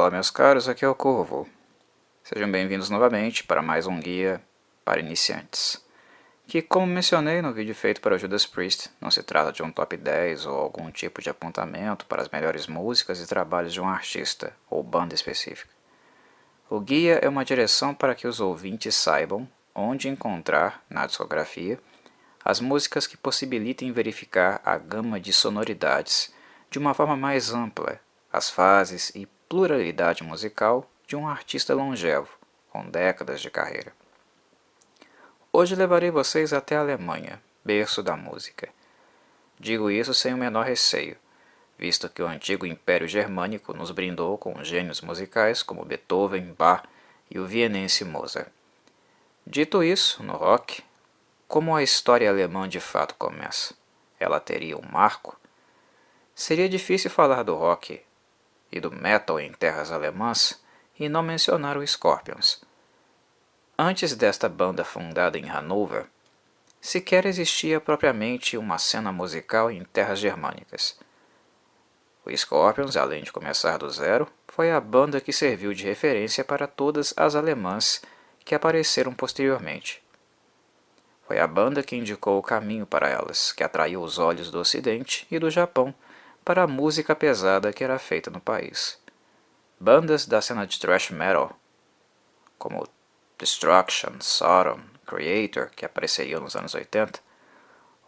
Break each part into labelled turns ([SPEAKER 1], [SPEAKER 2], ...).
[SPEAKER 1] Fala meus caros, aqui é o Corvo. Sejam bem-vindos novamente para mais um guia para iniciantes. Que, como mencionei no vídeo feito para o Judas Priest, não se trata de um top 10 ou algum tipo de apontamento para as melhores músicas e trabalhos de um artista ou banda específica. O guia é uma direção para que os ouvintes saibam onde encontrar, na discografia, as músicas que possibilitem verificar a gama de sonoridades de uma forma mais ampla, as fases e pluralidade musical de um artista longevo, com décadas de carreira. Hoje levarei vocês até a Alemanha, berço da música. Digo isso sem o menor receio, visto que o antigo Império Germânico nos brindou com gênios musicais como Beethoven, Bach e o vienense Mozart. Dito isso, no rock, como a história alemã de fato começa? Ela teria um marco? Seria difícil falar do rock e do metal em terras alemãs e não mencionar o Scorpions. Antes desta banda fundada em Hannover, sequer existia propriamente uma cena musical em terras germânicas. O Scorpions, além de começar do zero, foi a banda que serviu de referência para todas as alemãs que apareceram posteriormente. Foi a banda que indicou o caminho para elas, que atraiu os olhos do Ocidente e do Japão para a música pesada que era feita no país. Bandas da cena de thrash metal, como Destruction, Sodom, Creator, que apareceriam nos anos 80,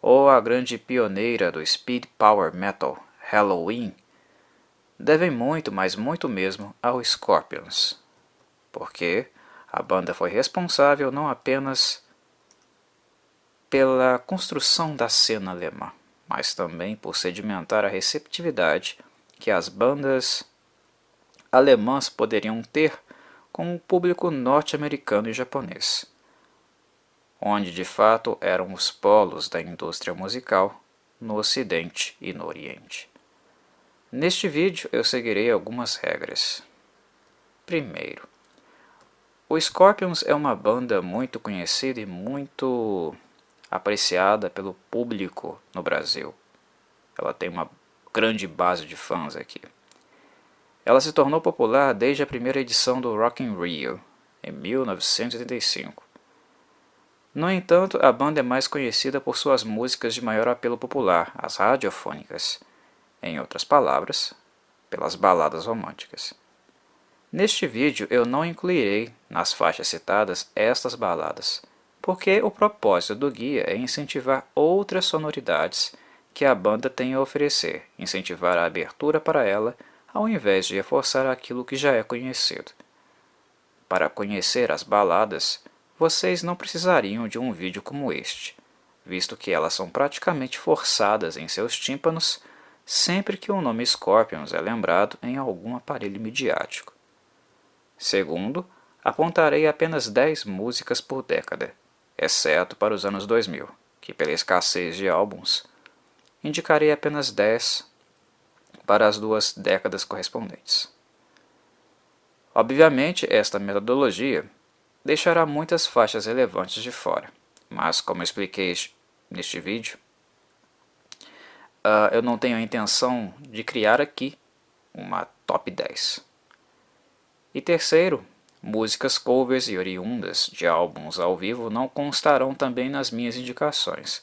[SPEAKER 1] ou a grande pioneira do speed power metal, Helloween, devem muito, mas muito mesmo, ao Scorpions, porque a banda foi responsável não apenas pela construção da cena alemã, mas também por sedimentar a receptividade que as bandas alemãs poderiam ter com o público norte-americano e japonês, onde de fato eram os polos da indústria musical no Ocidente e no Oriente. Neste vídeo eu seguirei algumas regras. Primeiro, o Scorpions é uma banda muito conhecida e muito apreciada pelo público no Brasil. Ela tem uma grande base de fãs aqui. Ela se tornou popular desde a primeira edição do Rock in Rio, em 1985. No entanto, a banda é mais conhecida por suas músicas de maior apelo popular, as radiofônicas. Em outras palavras, pelas baladas românticas. Neste vídeo eu não incluirei nas faixas citadas estas baladas, porque o propósito do guia é incentivar outras sonoridades que a banda tem a oferecer, incentivar a abertura para ela, ao invés de reforçar aquilo que já é conhecido. Para conhecer as baladas, vocês não precisariam de um vídeo como este, visto que elas são praticamente forçadas em seus tímpanos sempre que o nome Scorpions é lembrado em algum aparelho midiático. Segundo, apontarei apenas 10 músicas por década, exceto para os anos 2000, que pela escassez de álbuns, indicarei apenas 10 para as duas décadas correspondentes. Obviamente, esta metodologia deixará muitas faixas relevantes de fora, mas como expliquei neste vídeo, eu não tenho a intenção de criar aqui uma top 10. E terceiro, músicas covers e oriundas de álbuns ao vivo não constarão também nas minhas indicações,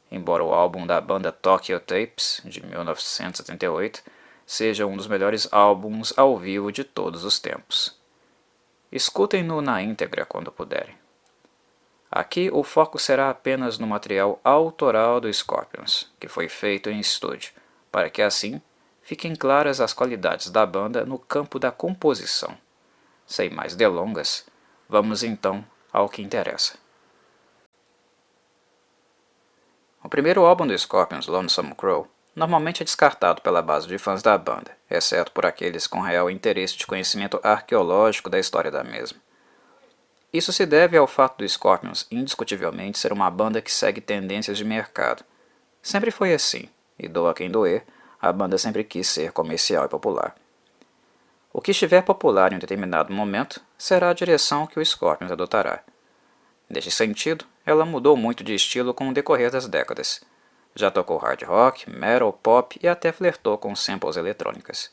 [SPEAKER 1] embora o álbum da banda Tokyo Tapes, de 1978, seja um dos melhores álbuns ao vivo de todos os tempos. Escutem-no na íntegra quando puderem. Aqui o foco será apenas no material autoral do Scorpions, que foi feito em estúdio, para que assim fiquem claras as qualidades da banda no campo da composição. Sem mais delongas, vamos então ao que interessa. O primeiro álbum do Scorpions, Lonesome Crow, normalmente é descartado pela base de fãs da banda, exceto por aqueles com real interesse de conhecimento arqueológico da história da mesma. Isso se deve ao fato do Scorpions indiscutivelmente ser uma banda que segue tendências de mercado. Sempre foi assim, e doa quem doer, a banda sempre quis ser comercial e popular. O que estiver popular em um determinado momento será a direção que o Scorpions adotará. Neste sentido, ela mudou muito de estilo com o decorrer das décadas. Já tocou hard rock, metal, pop e até flertou com samples eletrônicas.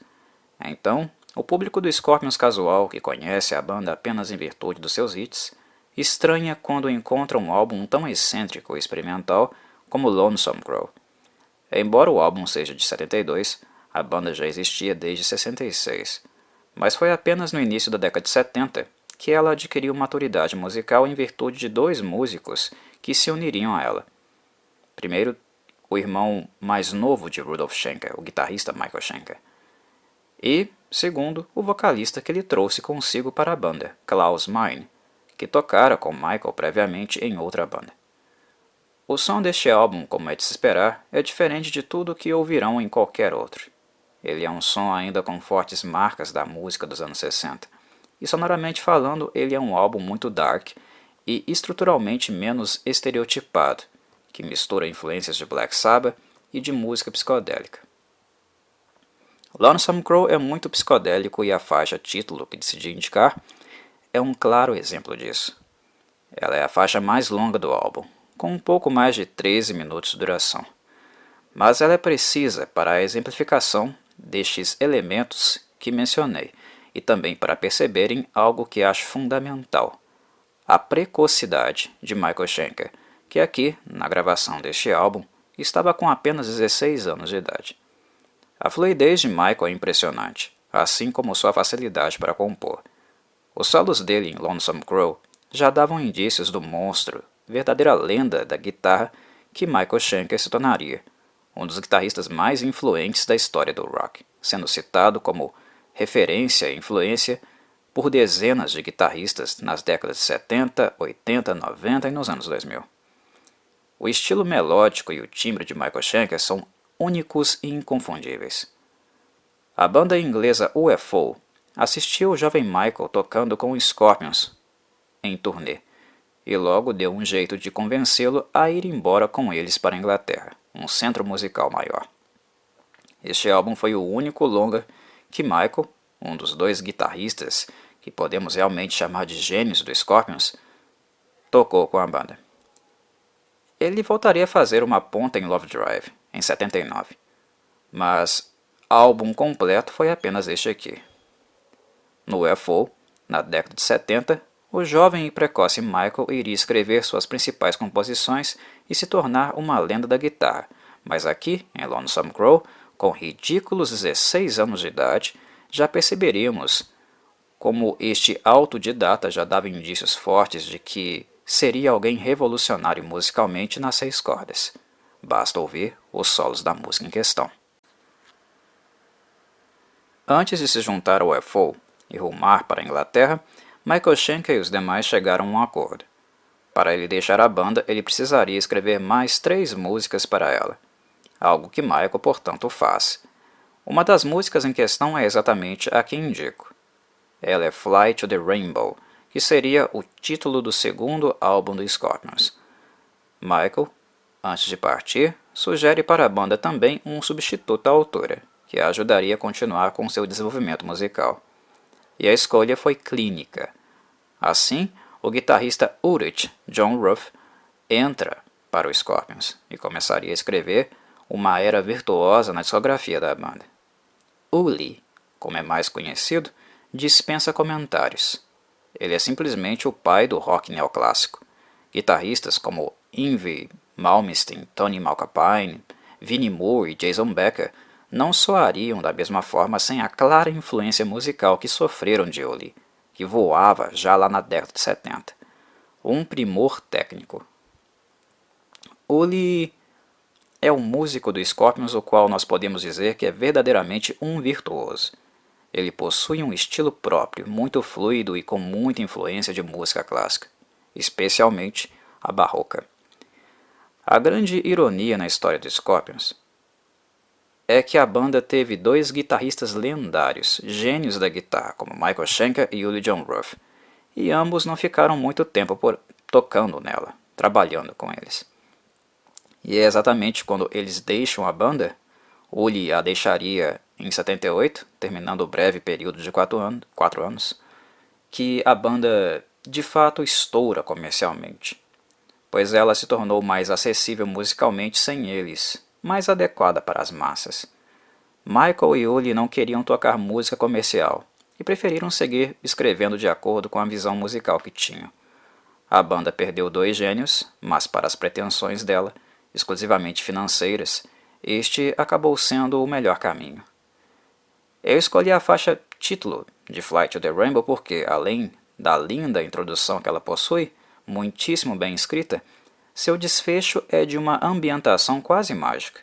[SPEAKER 1] Então, O público do Scorpions casual, que conhece a banda apenas em virtude dos seus hits, estranha quando encontra um álbum tão excêntrico e experimental como Lonesome Crow. Embora o álbum seja de 72, a banda já existia desde 66, mas foi apenas no início da década de 70 que ela adquiriu maturidade musical em virtude de dois músicos que se uniriam a ela. Primeiro, o irmão mais novo de Rudolf Schenker, o guitarrista Michael Schenker. E, segundo, o vocalista que ele trouxe consigo para a banda, Klaus Meine, que tocara com Michael previamente em outra banda. O som deste álbum, como é de se esperar, é diferente de tudo que ouvirão em qualquer outro. Ele é um som ainda com fortes marcas da música dos anos 60, e sonoramente falando, ele é um álbum muito dark e estruturalmente menos estereotipado, que mistura influências de Black Sabbath e de música psicodélica. Lonesome Crow é muito psicodélico e a faixa título que decidi indicar é um claro exemplo disso. Ela é a faixa mais longa do álbum, com um pouco mais de 13 minutos de duração. Mas ela é precisa para a exemplificação destes elementos que mencionei e também para perceberem algo que acho fundamental: a precocidade de Michael Schenker, que aqui, na gravação deste álbum, estava com apenas 16 anos de idade. A fluidez de Michael é impressionante, assim como sua facilidade para compor. Os solos dele em Lonesome Crow já davam indícios do monstro, verdadeira lenda da guitarra que Michael Schenker se tornaria, um dos guitarristas mais influentes da história do rock, sendo citado como referência e influência por dezenas de guitarristas nas décadas de 70, 80, 90 e nos anos 2000. O estilo melódico e o timbre de Michael Schenker são únicos e inconfundíveis. A banda inglesa UFO assistiu o jovem Michael tocando com os Scorpions em turnê, e logo deu um jeito de convencê-lo a ir embora com eles para a Inglaterra, um centro musical maior. Este álbum foi o único longa que Michael, um dos dois guitarristas que podemos realmente chamar de gênios do Scorpions, tocou com a banda. Ele voltaria a fazer uma ponta em Love Drive, em 79, mas álbum completo foi apenas este aqui. No UFO, na década de 70, o jovem e precoce Michael iria escrever suas principais composições e se tornar uma lenda da guitarra, mas aqui, em Lonesome Crow, com ridículos 16 anos de idade, já perceberíamos como este autodidata já dava indícios fortes de que seria alguém revolucionário musicalmente nas 6 cordas. Basta ouvir os solos da música em questão. Antes de se juntar ao UFO e rumar para a Inglaterra, Michael Schenker e os demais chegaram a um acordo. Para ele deixar a banda, ele precisaria escrever mais 3 músicas para ela, algo que Michael, portanto, faz. Uma das músicas em questão é exatamente a que indico. Ela é Fly to the Rainbow, que seria o título do segundo álbum do Scorpions. Michael, antes de partir, sugere para a banda também um substituto à autora, que a ajudaria a continuar com seu desenvolvimento musical. E a escolha foi clínica. Assim, o guitarrista Ulrich John Ruff entra para o Scorpions e começaria a escrever uma era virtuosa na discografia da banda. Uli, como é mais conhecido, dispensa comentários. Ele é simplesmente o pai do rock neoclássico. Guitarristas como Yngwie Malmsteen, Tony Malkapine, Vinnie Moore e Jason Becker não soariam da mesma forma sem a clara influência musical que sofreram de Uli, que voava já lá na década de 70. Um primor técnico. Uli é um músico do Scorpions o qual nós podemos dizer que é verdadeiramente um virtuoso. Ele possui um estilo próprio, muito fluido e com muita influência de música clássica, especialmente a barroca. A grande ironia na história do Scorpions é que a banda teve 2 guitarristas lendários, gênios da guitarra, como Michael Schenker e Uli John Ruff, e ambos não ficaram muito tempo tocando nela, trabalhando com eles. E é exatamente quando eles deixam a banda, Uli a deixaria em 78, terminando o breve período de 4 anos, que a banda de fato estoura comercialmente, pois ela se tornou mais acessível musicalmente sem eles, mais adequada para as massas. Michael e Uli não queriam tocar música comercial e preferiram seguir escrevendo de acordo com a visão musical que tinham. A banda perdeu dois gênios, mas para as pretensões dela, exclusivamente financeiras, este acabou sendo o melhor caminho. Eu escolhi a faixa título de Flight to the Rainbow porque, além da linda introdução que ela possui, muitíssimo bem escrita, seu desfecho é de uma ambientação quase mágica.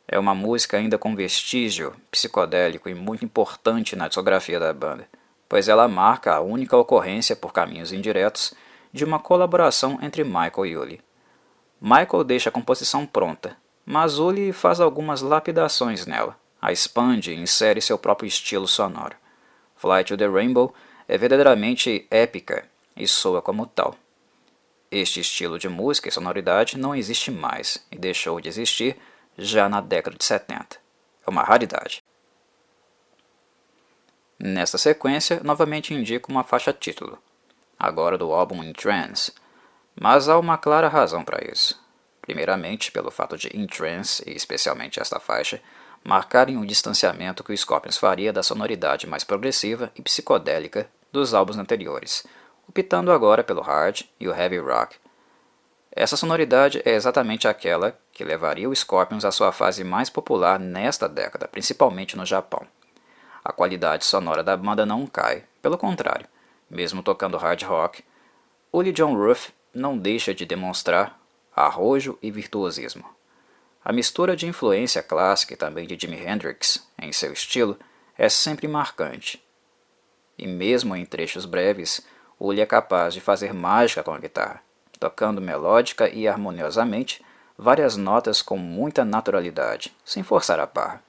[SPEAKER 1] É uma música ainda com vestígio psicodélico e muito importante na discografia da banda, pois ela marca a única ocorrência por caminhos indiretos de uma colaboração entre Michael e Uli. Michael deixa a composição pronta, mas Uli faz algumas lapidações nela, a expande e insere seu próprio estilo sonoro. Flight to the Rainbow é verdadeiramente épica e soa como tal. Este estilo de música e sonoridade não existe mais e deixou de existir já na década de 70. É uma raridade. Nesta sequência, novamente indico uma faixa título, agora do álbum In Trance, mas há uma clara razão para isso. Primeiramente, pelo fato de In Trance, e especialmente esta faixa, marcarem o distanciamento que o Scorpions faria da sonoridade mais progressiva e psicodélica dos álbuns anteriores, optando agora pelo hard e o heavy rock. Essa sonoridade é exatamente aquela que levaria o Scorpions à sua fase mais popular nesta década, principalmente no Japão. A qualidade sonora da banda não cai, pelo contrário, mesmo tocando hard rock, Uli Jon Roth não deixa de demonstrar arrojo e virtuosismo. A mistura de influência clássica e também de Jimi Hendrix em seu estilo é sempre marcante. E mesmo em trechos breves, Uli é capaz de fazer mágica com a guitarra, tocando melódica e harmoniosamente várias notas com muita naturalidade, sem forçar a barra.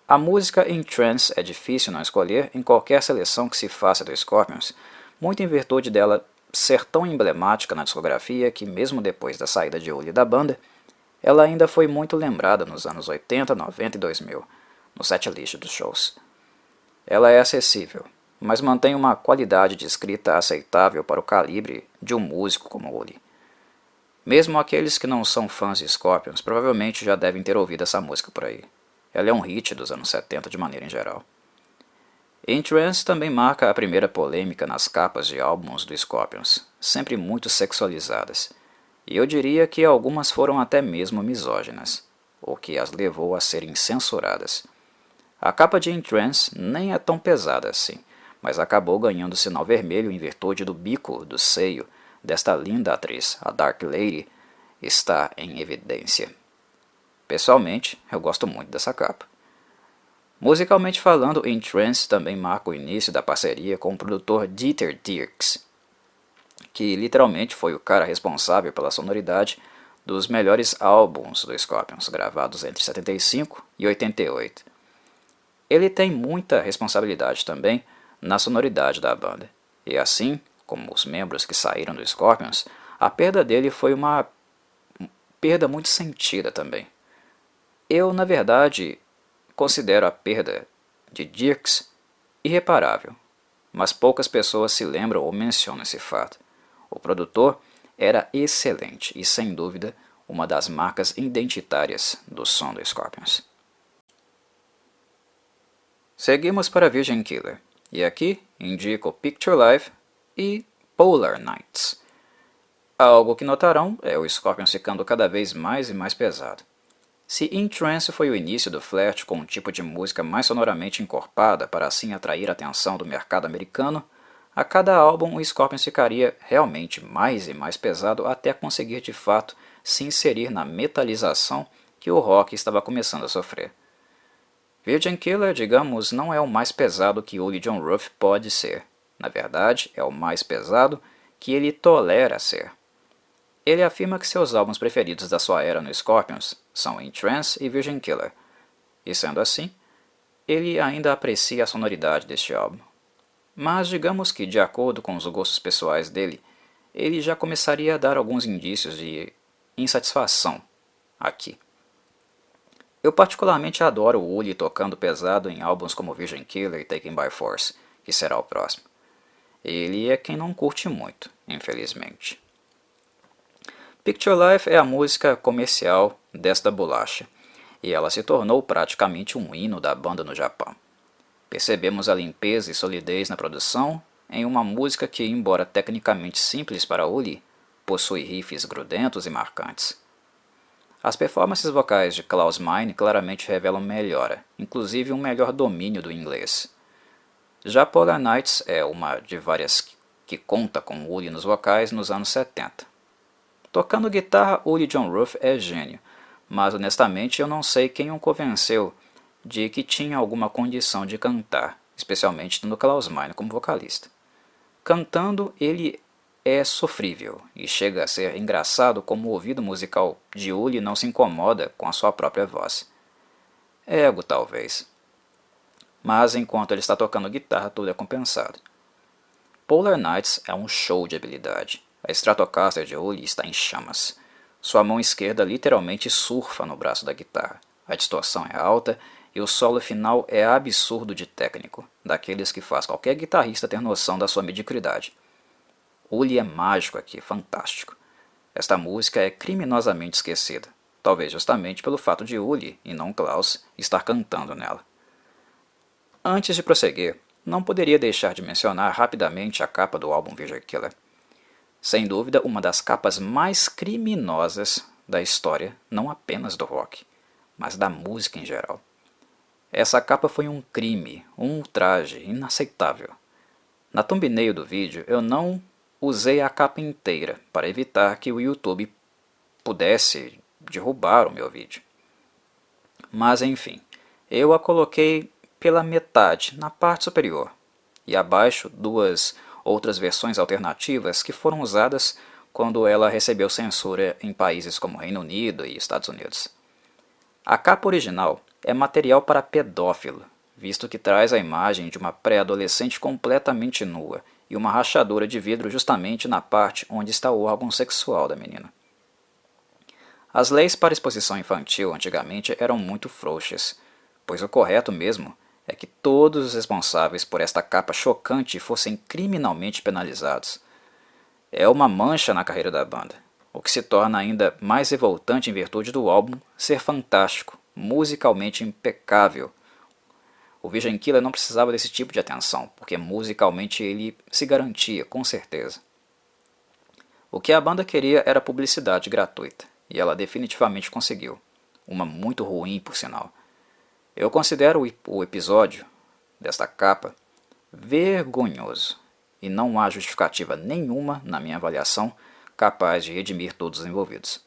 [SPEAKER 1] A música In Trance é difícil não escolher em qualquer seleção que se faça do Scorpions, muito em virtude dela ser tão emblemática na discografia que, mesmo depois da saída de Uli da banda, ela ainda foi muito lembrada nos anos 80, 90 e 2000, no setlist dos shows. Ela é acessível, mas mantém uma qualidade de escrita aceitável para o calibre de um músico como Uli. Mesmo aqueles que não são fãs de Scorpions provavelmente já devem ter ouvido essa música por aí. Ela é um hit dos anos 70 de maneira em geral. In Trance também marca a primeira polêmica nas capas de álbuns do Scorpions, sempre muito sexualizadas, e eu diria que algumas foram até mesmo misóginas, o que as levou a serem censuradas. A capa de In Trance nem é tão pesada assim, mas acabou ganhando sinal vermelho em virtude do bico do seio desta linda atriz, a Dark Lady, está em evidência. Pessoalmente, eu gosto muito dessa capa. Musicalmente falando, In Trance também marca o início da parceria com o produtor Dieter Dierks, que literalmente foi o cara responsável pela sonoridade dos melhores álbuns do Scorpions, gravados entre 75 e 88. Ele tem muita responsabilidade também na sonoridade da banda, e assim como os membros que saíram do Scorpions, a perda dele foi uma perda muito sentida também. Eu, na verdade, considero a perda de Dierks irreparável, mas poucas pessoas se lembram ou mencionam esse fato. O produtor era excelente e, sem dúvida, uma das marcas identitárias do som do Scorpions. Seguimos para Virgin Killer, e aqui indico Picture Life e Polar Nights. Algo que notarão é o Scorpions ficando cada vez mais e mais pesado. Se In Trance foi o início do flerte com um tipo de música mais sonoramente encorpada para assim atrair a atenção do mercado americano, a cada álbum o Scorpions ficaria realmente mais e mais pesado até conseguir de fato se inserir na metalização que o rock estava começando a sofrer. Virgin Killer, digamos, não é o mais pesado que Uli Jon Roth pode ser. Na verdade, é o mais pesado que ele tolera ser. Ele afirma que seus álbuns preferidos da sua era no Scorpions são In Trance e Virgin Killer, e sendo assim, ele ainda aprecia a sonoridade deste álbum. Mas digamos que, de acordo com os gostos pessoais dele, ele já começaria a dar alguns indícios de insatisfação aqui. Eu particularmente adoro o Uli tocando pesado em álbuns como Virgin Killer e Taken by Force, que será o próximo. Ele é quem não curte muito, infelizmente. Picture Life é a música comercial desta bolacha, e ela se tornou praticamente um hino da banda no Japão. Percebemos a limpeza e solidez na produção em uma música que, embora tecnicamente simples para Uli, possui riffs grudentos e marcantes. As performances vocais de Klaus Meine claramente revelam melhora, inclusive um melhor domínio do inglês. Já Polar Nights é uma de várias que conta com Uli nos vocais nos anos 70. Tocando guitarra, Uli Jon Roth é gênio, mas honestamente eu não sei quem o convenceu de que tinha alguma condição de cantar, especialmente no Klaus Meine como vocalista. Cantando, ele é sofrível e chega a ser engraçado como o ouvido musical de Uli não se incomoda com a sua própria voz. Ego, talvez. Mas enquanto ele está tocando guitarra, tudo é compensado. Polar Nights é um show de habilidade. A Stratocaster de Uli está em chamas. Sua mão esquerda literalmente surfa no braço da guitarra. A distorção é alta e o solo final é absurdo de técnico, daqueles que faz qualquer guitarrista ter noção da sua mediocridade. Uli é mágico aqui, fantástico. Esta música é criminosamente esquecida, talvez justamente pelo fato de Uli, e não Klaus, estar cantando nela. Antes de prosseguir, não poderia deixar de mencionar rapidamente a capa do álbum Visual Killer. Sem dúvida, uma das capas mais criminosas da história, não apenas do rock, mas da música em geral. Essa capa foi um crime, um ultraje inaceitável. Na thumbnail do vídeo, eu não usei a capa inteira para evitar que o YouTube pudesse derrubar o meu vídeo. Mas enfim, eu a coloquei pela metade, na parte superior, e abaixo duas outras versões alternativas que foram usadas quando ela recebeu censura em países como Reino Unido e Estados Unidos. A capa original é material para pedófilo, visto que traz a imagem de uma pré-adolescente completamente nua e uma rachadura de vidro justamente na parte onde está o órgão sexual da menina. As leis para exposição infantil antigamente eram muito frouxas, pois o correto mesmo é que todos os responsáveis por esta capa chocante fossem criminalmente penalizados. É uma mancha na carreira da banda, o que se torna ainda mais revoltante em virtude do álbum ser fantástico, musicalmente impecável. O Vision Killer não precisava desse tipo de atenção, porque musicalmente ele se garantia, com certeza. O que a banda queria era publicidade gratuita, e ela definitivamente conseguiu. Uma muito ruim, por sinal. Eu considero o episódio desta capa vergonhoso, e não há justificativa nenhuma, na minha avaliação, capaz de redimir todos os envolvidos.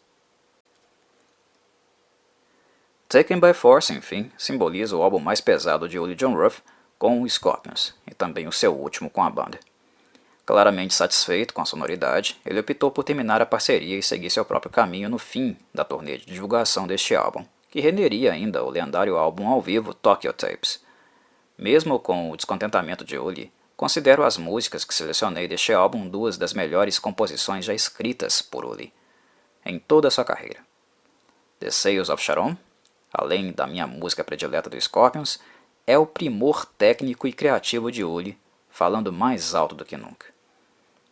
[SPEAKER 1] Taken by Force, enfim, simboliza o álbum mais pesado de Uli Jon Roth com o Scorpions, e também o seu último com a banda. Claramente satisfeito com a sonoridade, ele optou por terminar a parceria e seguir seu próprio caminho no fim da turnê de divulgação deste álbum, que renderia ainda o lendário álbum ao vivo Tokyo Tapes. Mesmo com o descontentamento de Uli, considero as músicas que selecionei deste álbum duas das melhores composições já escritas por Uli, em toda a sua carreira. The Sales of Sharon, além da minha música predileta do Scorpions, é o primor técnico e criativo de Uli, falando mais alto do que nunca.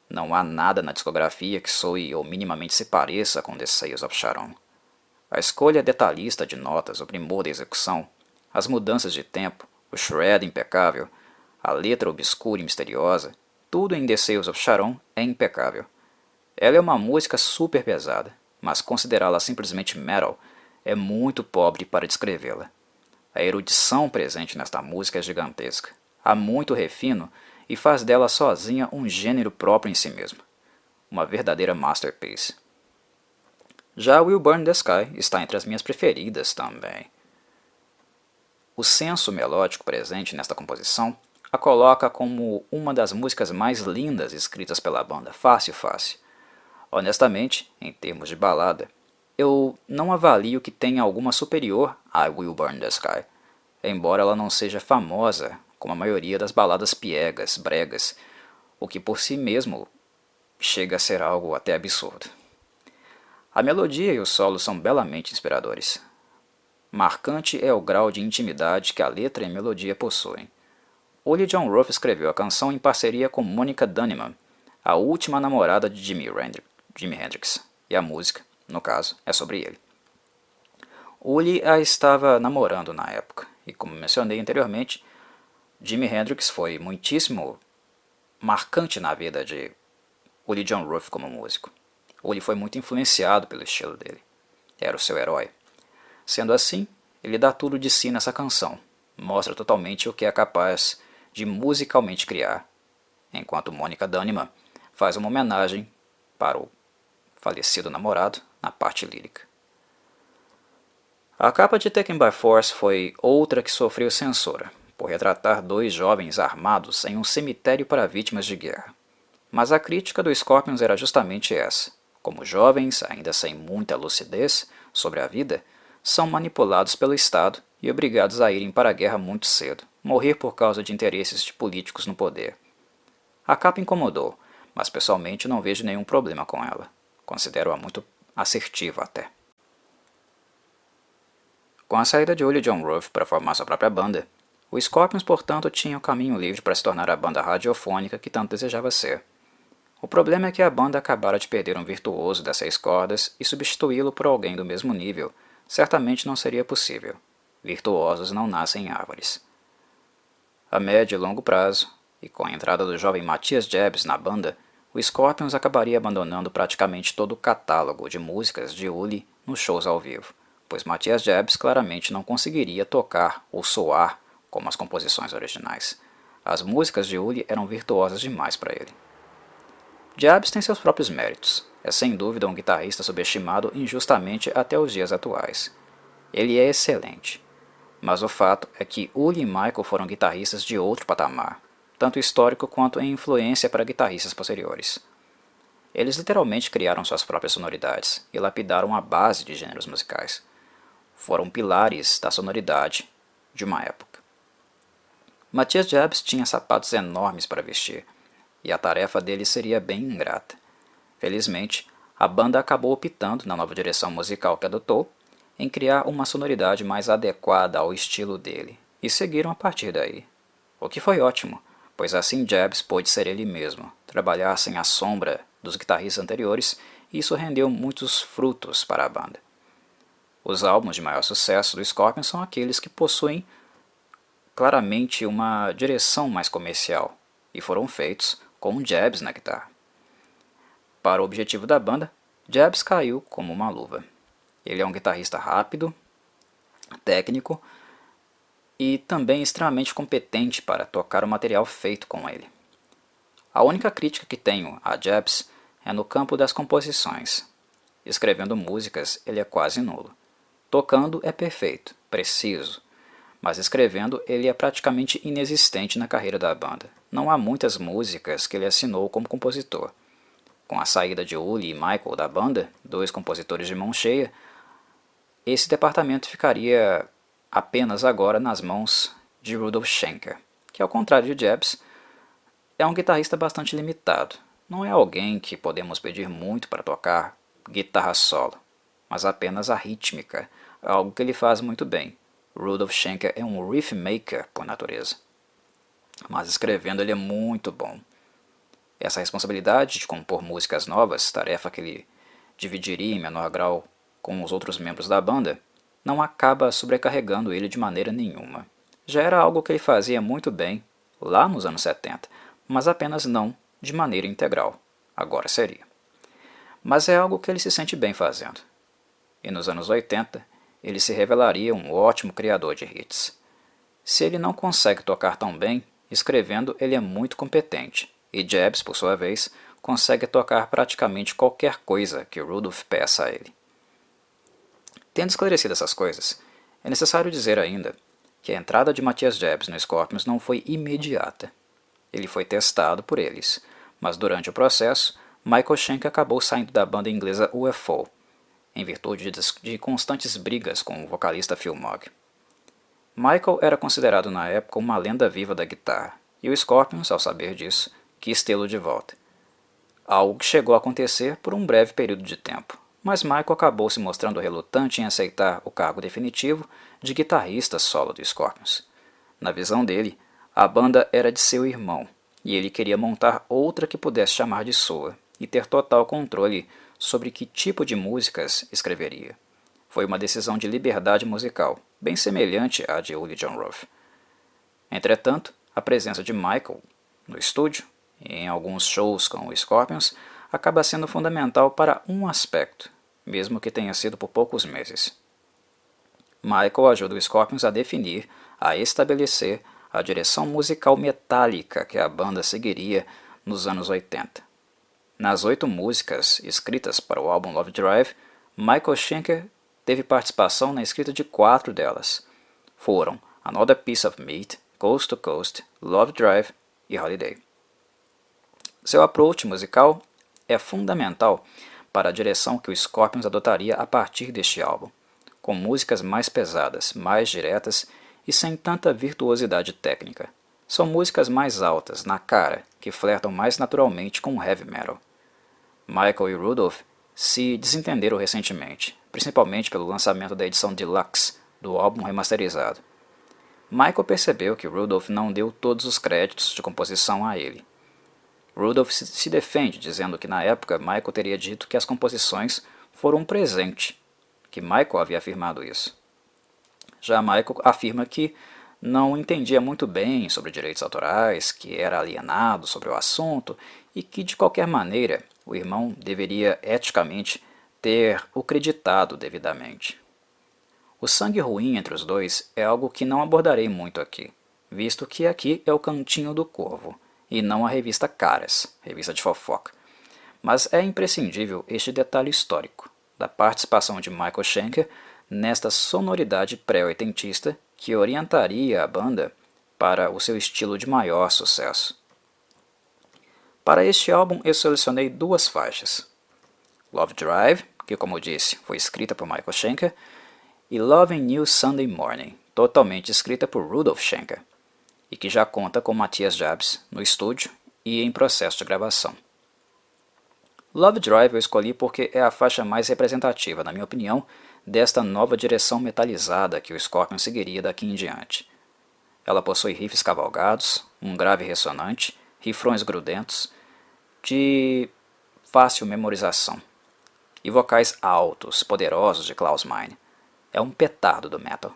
[SPEAKER 1] Não há nada na discografia que soe ou minimamente se pareça com The Sales of Sharon. A escolha detalhista de notas, o primor da execução, as mudanças de tempo, o shred impecável, a letra obscura e misteriosa, tudo em The Sales of Sharon é impecável. Ela é uma música super pesada, mas considerá-la simplesmente metal é muito pobre para descrevê-la. A erudição presente nesta música é gigantesca. Há muito refino e faz dela sozinha um gênero próprio em si mesmo. Uma verdadeira masterpiece. Já Will Burn the Sky está entre as minhas preferidas também. O senso melódico presente nesta composição a coloca como uma das músicas mais lindas escritas pela banda, fácil. Honestamente, em termos de balada, eu não avalio que tenha alguma superior a Will Burn the Sky, embora ela não seja famosa como a maioria das baladas piegas, bregas, o que por si mesmo chega a ser algo até absurdo. A melodia e o solo são belamente inspiradores. Marcante é o grau de intimidade que a letra e a melodia possuem. Uli Jon Roth escreveu a canção em parceria com Monica Dunneman, a última namorada de Jimi Hendrix, e a música, no caso, é sobre ele. Uli a estava namorando na época, e como mencionei anteriormente, Jimi Hendrix foi muitíssimo marcante na vida de Uli John Ruth como músico. Uli foi muito influenciado pelo estilo dele. Era o seu herói. Sendo assim, ele dá tudo de si nessa canção, mostra totalmente o que é capaz de musicalmente criar, enquanto Monica Dannemann faz uma homenagem para o falecido namorado na parte lírica. A capa de Taken by Force foi outra que sofreu censura, por retratar dois jovens armados em um cemitério para vítimas de guerra. Mas a crítica do Scorpions era justamente essa. Como jovens, ainda sem muita lucidez sobre a vida, são manipulados pelo Estado e obrigados a irem para a guerra muito cedo, morrer por causa de interesses de políticos no poder. A capa incomodou, mas pessoalmente não vejo nenhum problema com ela. Considero-a muito assertiva até. Com a saída de Uli John Ruth para formar sua própria banda, o Scorpions, portanto, tinha o caminho livre para se tornar a banda radiofônica que tanto desejava ser. O problema é que a banda acabara de perder um virtuoso das 6 cordas e substituí-lo por alguém do mesmo nível certamente não seria possível. Virtuosos não nascem em árvores. A médio e longo prazo, e com a entrada do jovem Matthias Jebs na banda, o Scorpions acabaria abandonando praticamente todo o catálogo de músicas de Uli nos shows ao vivo, pois Matthias Jebs claramente não conseguiria tocar ou soar como as composições originais. As músicas de Uli eram virtuosas demais para ele. Jebs tem seus próprios méritos. É sem dúvida um guitarrista subestimado injustamente até os dias atuais. Ele é excelente. Mas o fato é que Uli e Michael foram guitarristas de outro patamar, tanto histórico quanto em influência para guitarristas posteriores. Eles literalmente criaram suas próprias sonoridades e lapidaram a base de gêneros musicais. Foram pilares da sonoridade de uma época. Matthias Jebs tinha sapatos enormes para vestir, e a tarefa dele seria bem ingrata. Felizmente, a banda acabou optando, na nova direção musical que adotou, em criar uma sonoridade mais adequada ao estilo dele, e seguiram a partir daí. O que foi ótimo, pois assim Jebs pôde ser ele mesmo, trabalhar sem a sombra dos guitarristas anteriores, e isso rendeu muitos frutos para a banda. Os álbuns de maior sucesso do Scorpions são aqueles que possuem claramente uma direção mais comercial, e foram feitos com Jebs na guitarra. Para o objetivo da banda, Jebs caiu como uma luva. Ele é um guitarrista rápido, técnico e também extremamente competente para tocar o material feito com ele. A única crítica que tenho a Jebs é no campo das composições. Escrevendo músicas, ele é quase nulo. Tocando é perfeito, preciso, mas escrevendo ele é praticamente inexistente na carreira da banda. Não há muitas músicas que ele assinou como compositor. Com a saída de Uli e Michael da banda, 2 compositores de mão cheia, esse departamento ficaria apenas agora nas mãos de Rudolf Schenker, que ao contrário de Jebs, é um guitarrista bastante limitado. Não é alguém que podemos pedir muito para tocar guitarra solo, mas apenas a rítmica, algo que ele faz muito bem. Rudolf Schenker é um riff maker por natureza, mas escrevendo ele é muito bom. Essa responsabilidade de compor músicas novas, tarefa que ele dividiria em menor grau com os outros membros da banda, não acaba sobrecarregando ele de maneira nenhuma. Já era algo que ele fazia muito bem lá nos anos 70, mas apenas não de maneira integral. Agora seria. Mas é algo que ele se sente bem fazendo. E nos anos 80, ele se revelaria um ótimo criador de hits. Se ele não consegue tocar tão bem, escrevendo ele é muito competente, e Jebs, por sua vez, consegue tocar praticamente qualquer coisa que Rudolf peça a ele. Tendo esclarecido essas coisas, é necessário dizer ainda que a entrada de Matthias Jebs no Scorpions não foi imediata. Ele foi testado por eles, mas durante o processo, Michael Schenker acabou saindo da banda inglesa UFO, em virtude de constantes brigas com o vocalista Phil Mogg. Michael era considerado na época uma lenda viva da guitarra, e o Scorpions, ao saber disso, quis tê-lo de volta. Algo que chegou a acontecer por um breve período de tempo, mas Michael acabou se mostrando relutante em aceitar o cargo definitivo de guitarrista solo do Scorpions. Na visão dele, a banda era de seu irmão, e ele queria montar outra que pudesse chamar de sua, e ter total controle sobre que tipo de músicas escreveria. foi uma decisão de liberdade musical, bem semelhante à de Uli Jon Roth. Entretanto, a presença de Michael no estúdio e em alguns shows com o Scorpions acaba sendo fundamental para um aspecto, mesmo que tenha sido por poucos meses. Michael ajuda o Scorpions a definir, a estabelecer a direção musical metálica que a banda seguiria nos anos 80. Nas 8 músicas escritas para o álbum Love Drive, Michael Schenker teve participação na escrita de 4 delas. Foram Another Piece of Meat, Coast to Coast, Love Drive e Holiday. Seu approach musical é fundamental para a direção que o Scorpions adotaria a partir deste álbum, com músicas mais pesadas, mais diretas e sem tanta virtuosidade técnica. São músicas mais altas, na cara, que flertam mais naturalmente com o heavy metal. Michael e Rudolph se desentenderam recentemente, principalmente pelo lançamento da edição deluxe do álbum remasterizado. Michael percebeu que Rudolph não deu todos os créditos de composição a ele. Rudolph se defende, dizendo que na época Michael teria dito que as composições foram um presente, que Michael havia afirmado isso. Já Michael afirma que não entendia muito bem sobre direitos autorais, que era alienado sobre o assunto e que, de qualquer maneira, o irmão deveria eticamente ter o creditado devidamente. O sangue ruim entre os dois é algo que não abordarei muito aqui, visto que aqui é o Cantinho do Corvo, e não a revista Caras, revista de fofoca. Mas é imprescindível este detalhe histórico, da participação de Michael Schenker nesta sonoridade pré-oitentista que orientaria a banda para o seu estilo de maior sucesso. Para este álbum eu selecionei 2 faixas. Love Drive, que como eu disse foi escrita por Michael Schenker, e Loving You Sunday Morning, totalmente escrita por Rudolph Schenker, e que já conta com Matthias Jabs no estúdio e em processo de gravação. Love Drive eu escolhi porque é a faixa mais representativa, na minha opinião, desta nova direção metalizada que o Scorpion seguiria daqui em diante. Ela possui riffs cavalgados, um grave ressonante, rifrões grudentos, de fácil memorização, e vocais altos, poderosos de Klaus Meine. É um petardo do metal.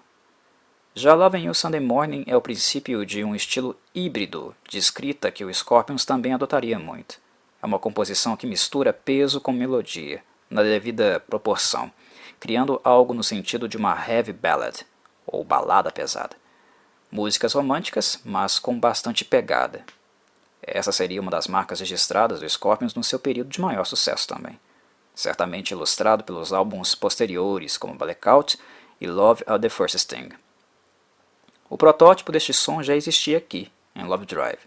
[SPEAKER 1] Já Loving You Sunday Morning é o princípio de um estilo híbrido de escrita que o Scorpions também adotaria muito. É uma composição que mistura peso com melodia, na devida proporção, criando algo no sentido de uma heavy ballad, ou balada pesada. Músicas românticas, mas com bastante pegada. Essa seria uma das marcas registradas do Scorpions no seu período de maior sucesso também, certamente ilustrado pelos álbuns posteriores como Blackout e Love at the First Sting. O protótipo deste som já existia aqui, em Love Drive.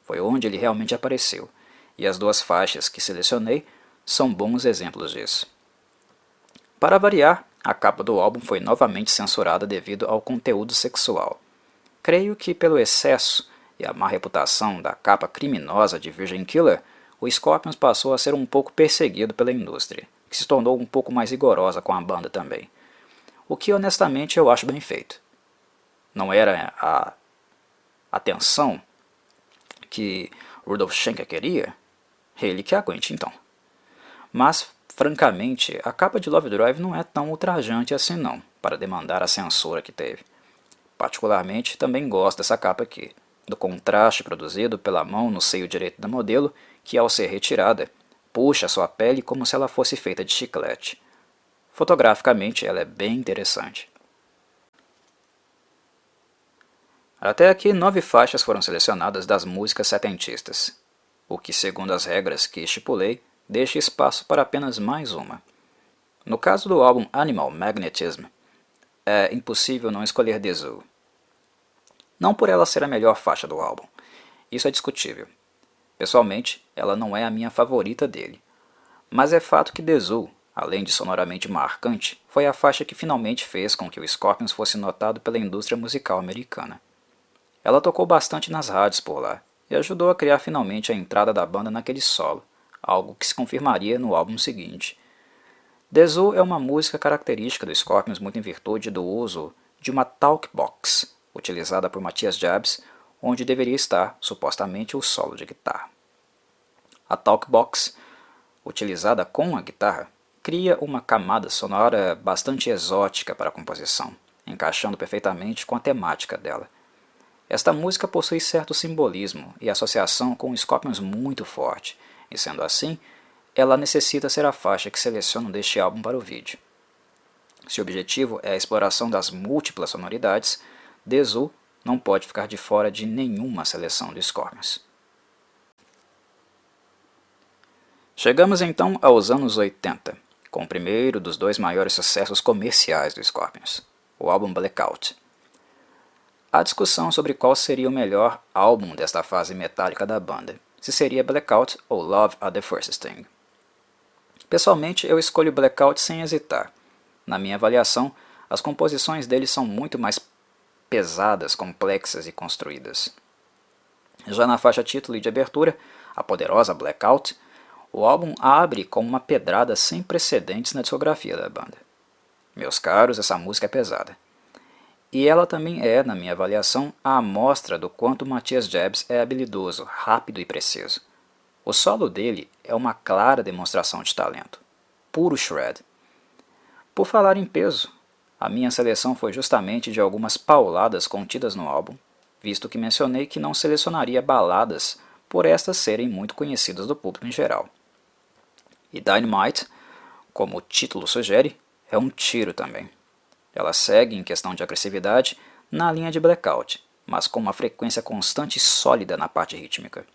[SPEAKER 1] Foi onde ele realmente apareceu, e as 2 faixas que selecionei são bons exemplos disso. Para variar, a capa do álbum foi novamente censurada devido ao conteúdo sexual. Creio que pelo excesso e a má reputação da capa criminosa de Virgin Killer, o Scorpions passou a ser um pouco perseguido pela indústria, que se tornou um pouco mais rigorosa com a banda também. O que honestamente eu acho bem feito. Não era a atenção que Rudolph Schenker queria? Ele que aguente então. Mas, francamente, a capa de Love Drive não é tão ultrajante assim não, para demandar a censura que teve. Particularmente, também gosto dessa capa aqui, do contraste produzido pela mão no seio direito da modelo, que ao ser retirada, puxa sua pele como se ela fosse feita de chiclete. Fotograficamente, ela é bem interessante. Até aqui, 9 faixas foram selecionadas das músicas setentistas, o que, segundo as regras que estipulei, deixa espaço para apenas mais uma. No caso do álbum Animal Magnetism, é impossível não escolher The Zoo. Não por ela ser a melhor faixa do álbum, isso é discutível. Pessoalmente, ela não é a minha favorita dele, mas é fato que The Zoo, além de sonoramente marcante, foi a faixa que finalmente fez com que o Scorpions fosse notado pela indústria musical americana. Ela tocou bastante nas rádios por lá, e ajudou a criar finalmente a entrada da banda naquele solo, algo que se confirmaria no álbum seguinte. The Zoo é uma música característica do Scorpions muito em virtude do uso de uma talkbox, utilizada por Matthias Jabs, onde deveria estar, supostamente, o solo de guitarra. A talkbox, utilizada com a guitarra, cria uma camada sonora bastante exótica para a composição, encaixando perfeitamente com a temática dela. Esta música possui certo simbolismo e associação com Scorpions muito forte, e sendo assim, ela necessita ser a faixa que seleciono deste álbum para o vídeo. Se o objetivo é a exploração das múltiplas sonoridades, The Zoo não pode ficar de fora de nenhuma seleção de Scorpions. Chegamos então aos anos 80, com o primeiro dos dois maiores sucessos comerciais do Scorpions, o álbum Blackout. Há discussão sobre qual seria o melhor álbum desta fase metálica da banda, se seria Blackout ou Love at the First Sting. Pessoalmente, eu escolho Blackout sem hesitar. Na minha avaliação, as composições dele são muito mais pesadas, complexas e construídas. Já na faixa título e de abertura, a poderosa Blackout, o álbum abre com uma pedrada sem precedentes na discografia da banda. Meus caros, essa música é pesada. E ela também é, na minha avaliação, a amostra do quanto Matthias Jabs é habilidoso, rápido e preciso. O solo dele é uma clara demonstração de talento. Puro shred. Por falar em peso, a minha seleção foi justamente de algumas pauladas contidas no álbum, visto que mencionei que não selecionaria baladas por estas serem muito conhecidas do público em geral. E Dynamite, como o título sugere, é um tiro também. Ela segue, em questão de agressividade, na linha de Blackout, mas com uma frequência constante e sólida na parte rítmica.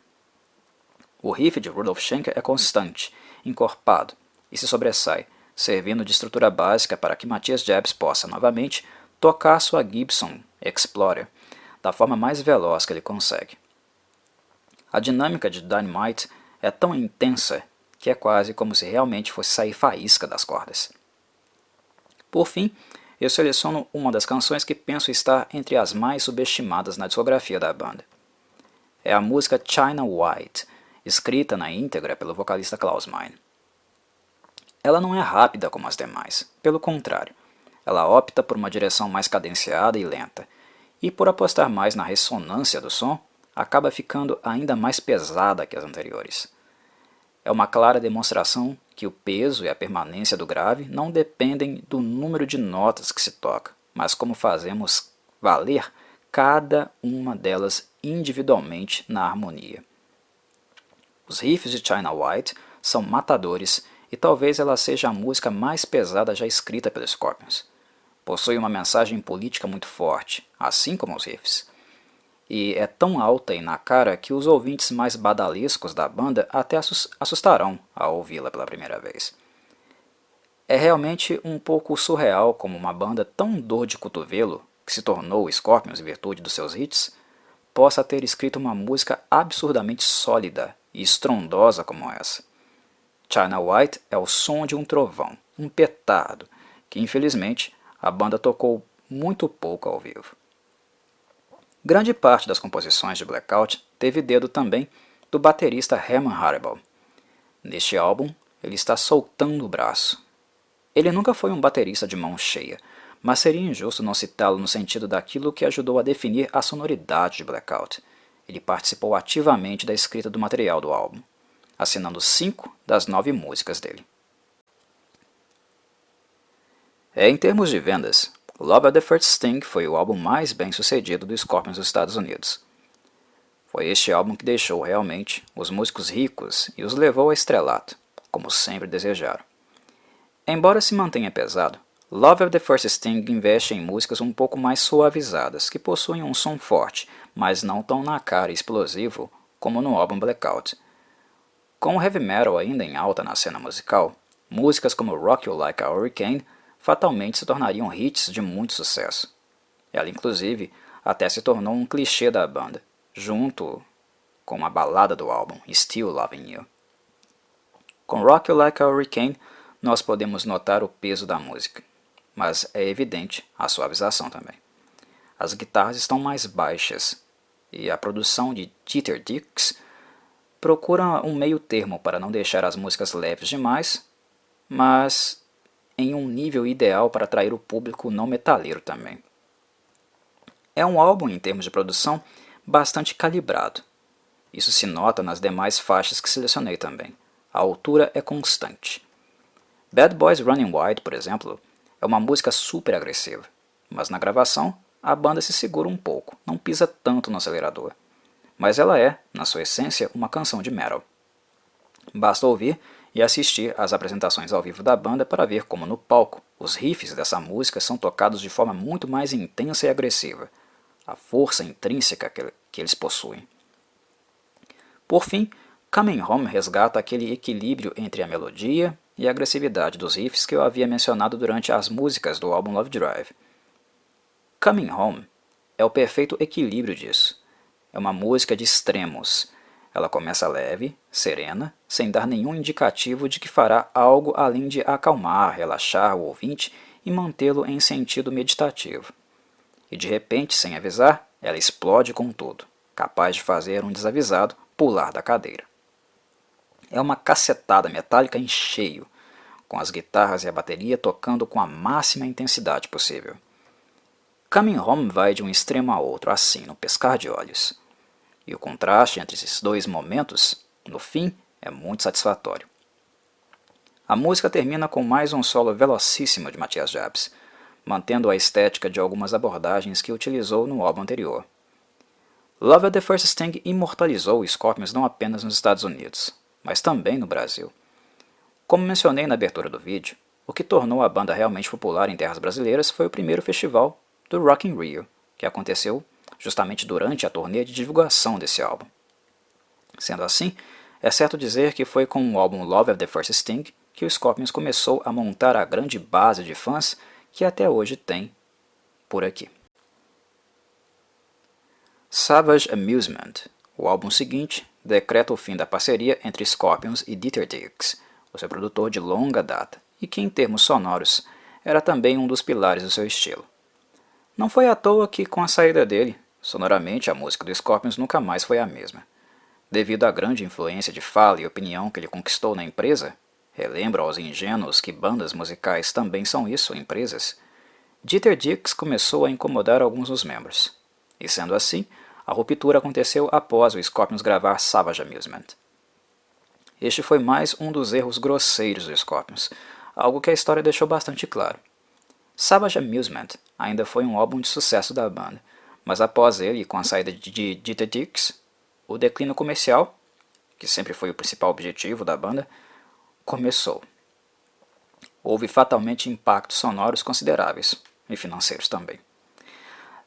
[SPEAKER 1] O riff de Rudolf Schenker é constante, encorpado e se sobressai, servindo de estrutura básica para que Matthias Jabs possa, novamente, tocar sua Gibson Explorer da forma mais veloz que ele consegue. A dinâmica de Dynamite é tão intensa que é quase como se realmente fosse sair faísca das cordas. Por fim, eu seleciono uma das canções que penso estar entre as mais subestimadas na discografia da banda. É a música China White, escrita na íntegra pelo vocalista Klaus Meine. Ela não é rápida como as demais, pelo contrário, ela opta por uma direção mais cadenciada e lenta, e por apostar mais na ressonância do som, acaba ficando ainda mais pesada que as anteriores. É uma clara demonstração que o peso e a permanência do grave não dependem do número de notas que se toca, mas como fazemos valer cada uma delas individualmente na harmonia. Os riffs de China White são matadores e talvez ela seja a música mais pesada já escrita pelos Scorpions. Possui uma mensagem política muito forte, assim como os riffs. E é tão alta e na cara que os ouvintes mais badalescos da banda até assustarão ao ouvi-la pela primeira vez. É realmente um pouco surreal como uma banda tão dor de cotovelo, que se tornou Scorpions em virtude dos seus hits, possa ter escrito uma música absurdamente sólida e estrondosa como essa. China White é o som de um trovão, um petardo, que infelizmente a banda tocou muito pouco ao vivo. Grande parte das composições de Blackout teve dedo também do baterista Herman Haribo. Neste álbum, ele está soltando o braço. Ele nunca foi um baterista de mão cheia, mas seria injusto não citá-lo no sentido daquilo que ajudou a definir a sonoridade de Blackout. Ele participou ativamente da escrita do material do álbum, assinando 5 das 9 músicas dele. Em termos de vendas, Love at the First Sting foi o álbum mais bem sucedido do Scorpions nos Estados Unidos. Foi este álbum que deixou realmente os músicos ricos e os levou ao estrelato, como sempre desejaram. Embora se mantenha pesado, Love at the First Sting investe em músicas um pouco mais suavizadas, que possuem um som forte, mas não tão na cara e explosivo como no álbum Blackout. Com o heavy metal ainda em alta na cena musical, músicas como Rock You Like a Hurricane fatalmente se tornariam hits de muito sucesso. Ela inclusive até se tornou um clichê da banda, junto com a balada do álbum Still Loving You. Com Rock You Like a Hurricane nós podemos notar o peso da música, mas é evidente a suavização também. As guitarras estão mais baixas e a produção de Dieter Dix procura um meio termo para não deixar as músicas leves demais, mas em um nível ideal para atrair o público não metaleiro também. É um álbum, em termos de produção, bastante calibrado. Isso se nota nas demais faixas que selecionei também. A altura é constante. Bad Boys Running Wild, por exemplo, é uma música super agressiva, mas na gravação a banda se segura um pouco, não pisa tanto no acelerador. Mas ela é, na sua essência, uma canção de metal. Basta ouvir e assistir às apresentações ao vivo da banda para ver como no palco os riffs dessa música são tocados de forma muito mais intensa e agressiva, a força intrínseca que eles possuem. Por fim, Coming Home resgata aquele equilíbrio entre a melodia e a agressividade dos riffs que eu havia mencionado durante as músicas do álbum Love Drive. Coming Home é o perfeito equilíbrio disso. É uma música de extremos. Ela começa leve, serena, sem dar nenhum indicativo de que fará algo além de acalmar, relaxar o ouvinte e mantê-lo em sentido meditativo. E de repente, sem avisar, ela explode com tudo, capaz de fazer um desavisado pular da cadeira. É uma cacetada metálica em cheio, com as guitarras e a bateria tocando com a máxima intensidade possível. Coming Home vai de um extremo a outro, assim, no piscar de olhos. E o contraste entre esses dois momentos, no fim, é muito satisfatório. A música termina com mais um solo velocíssimo de Matthias Jabs, mantendo a estética de algumas abordagens que utilizou no álbum anterior. Love at the First Sting imortalizou o Scorpions não apenas nos Estados Unidos, mas também no Brasil. Como mencionei na abertura do vídeo, o que tornou a banda realmente popular em terras brasileiras foi o primeiro festival do Rock in Rio, que aconteceu justamente durante a turnê de divulgação desse álbum. Sendo assim, é certo dizer que foi com o álbum Love at the First Sting que o Scorpions começou a montar a grande base de fãs que até hoje tem por aqui. Savage Amusement, o álbum seguinte, decreta o fim da parceria entre Scorpions e Dieter Dierks, o seu produtor de longa data, e que em termos sonoros era também um dos pilares do seu estilo. Não foi à toa que, com a saída dele, sonoramente a música do Scorpions nunca mais foi a mesma. Devido à grande influência de fala e opinião que ele conquistou na empresa, relembro aos ingênuos que bandas musicais também são isso, empresas, Dieter Dierks começou a incomodar alguns dos membros. E sendo assim, a ruptura aconteceu após o Scorpions gravar Savage Amusement. Este foi mais um dos erros grosseiros do Scorpions, algo que a história deixou bastante claro. Savage Amusement ainda foi um álbum de sucesso da banda, mas após ele, com a saída de Dieter Dierks, o declínio comercial, que sempre foi o principal objetivo da banda, começou. Houve fatalmente impactos sonoros consideráveis, e financeiros também.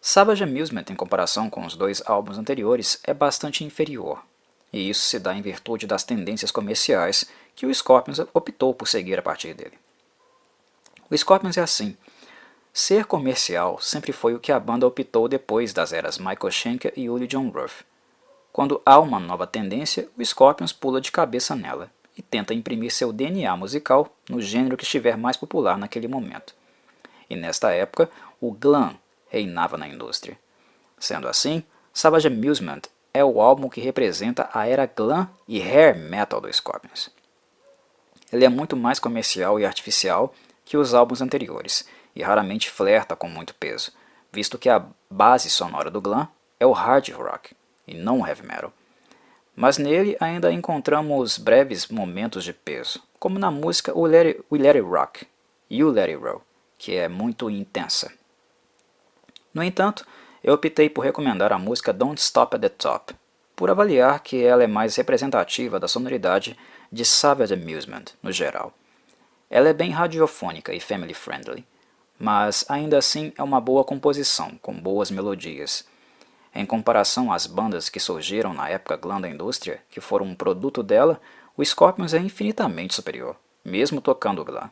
[SPEAKER 1] Savage Amusement, em comparação com os dois álbuns anteriores, é bastante inferior, e isso se dá em virtude das tendências comerciais que o Scorpions optou por seguir a partir dele. O Scorpions é assim. Ser comercial sempre foi o que a banda optou depois das eras Michael Schenker e Uli Jon Roth. Quando há uma nova tendência, o Scorpions pula de cabeça nela e tenta imprimir seu DNA musical no gênero que estiver mais popular naquele momento. E nesta época, o glam reinava na indústria. Sendo assim, Savage Amusement é o álbum que representa a era glam e hair metal do Scorpions. Ele é muito mais comercial e artificial que os álbuns anteriores, e raramente flerta com muito peso, visto que a base sonora do glam é o hard rock, e não o heavy metal. Mas nele ainda encontramos breves momentos de peso, como na música We Let It Rock, You Let It Roll, que é muito intensa. No entanto, eu optei por recomendar a música Don't Stop at the Top, por avaliar que ela é mais representativa da sonoridade de Savage Amusement no geral. Ela é bem radiofônica e family friendly, mas ainda assim é uma boa composição, com boas melodias. Em comparação às bandas que surgiram na época glam da indústria, que foram um produto dela, o Scorpions é infinitamente superior, mesmo tocando glam.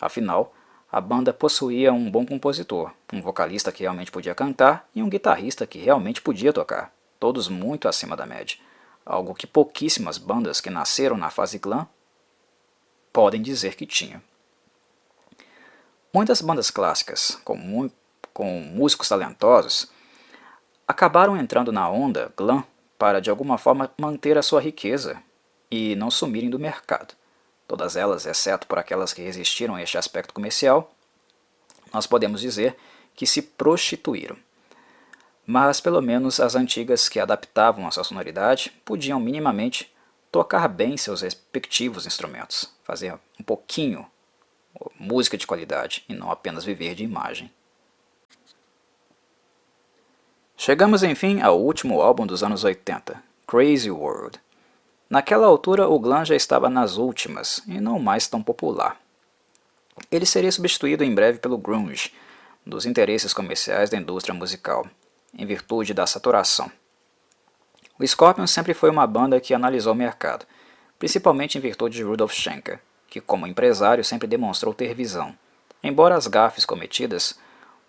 [SPEAKER 1] Afinal, a banda possuía um bom compositor, um vocalista que realmente podia cantar e um guitarrista que realmente podia tocar, todos muito acima da média, algo que pouquíssimas bandas que nasceram na fase glam podem dizer que tinham. Muitas bandas clássicas, com músicos talentosos, acabaram entrando na onda glam para de alguma forma manter a sua riqueza e não sumirem do mercado. Todas elas, exceto por aquelas que resistiram a este aspecto comercial, nós podemos dizer que se prostituíram. Mas pelo menos as antigas que adaptavam a sua sonoridade podiam minimamente tocar bem seus respectivos instrumentos, fazer um pouquinho música de qualidade e não apenas viver de imagem. Chegamos enfim ao último álbum dos anos 80, Crazy World. Naquela altura o glam já estava nas últimas e não mais tão popular. Ele seria substituído em breve pelo grunge, dos interesses comerciais da indústria musical, em virtude da saturação. O Scorpions sempre foi uma banda que analisou o mercado, principalmente em virtude de Rudolf Schenker, que como empresário sempre demonstrou ter visão, embora as gafes cometidas,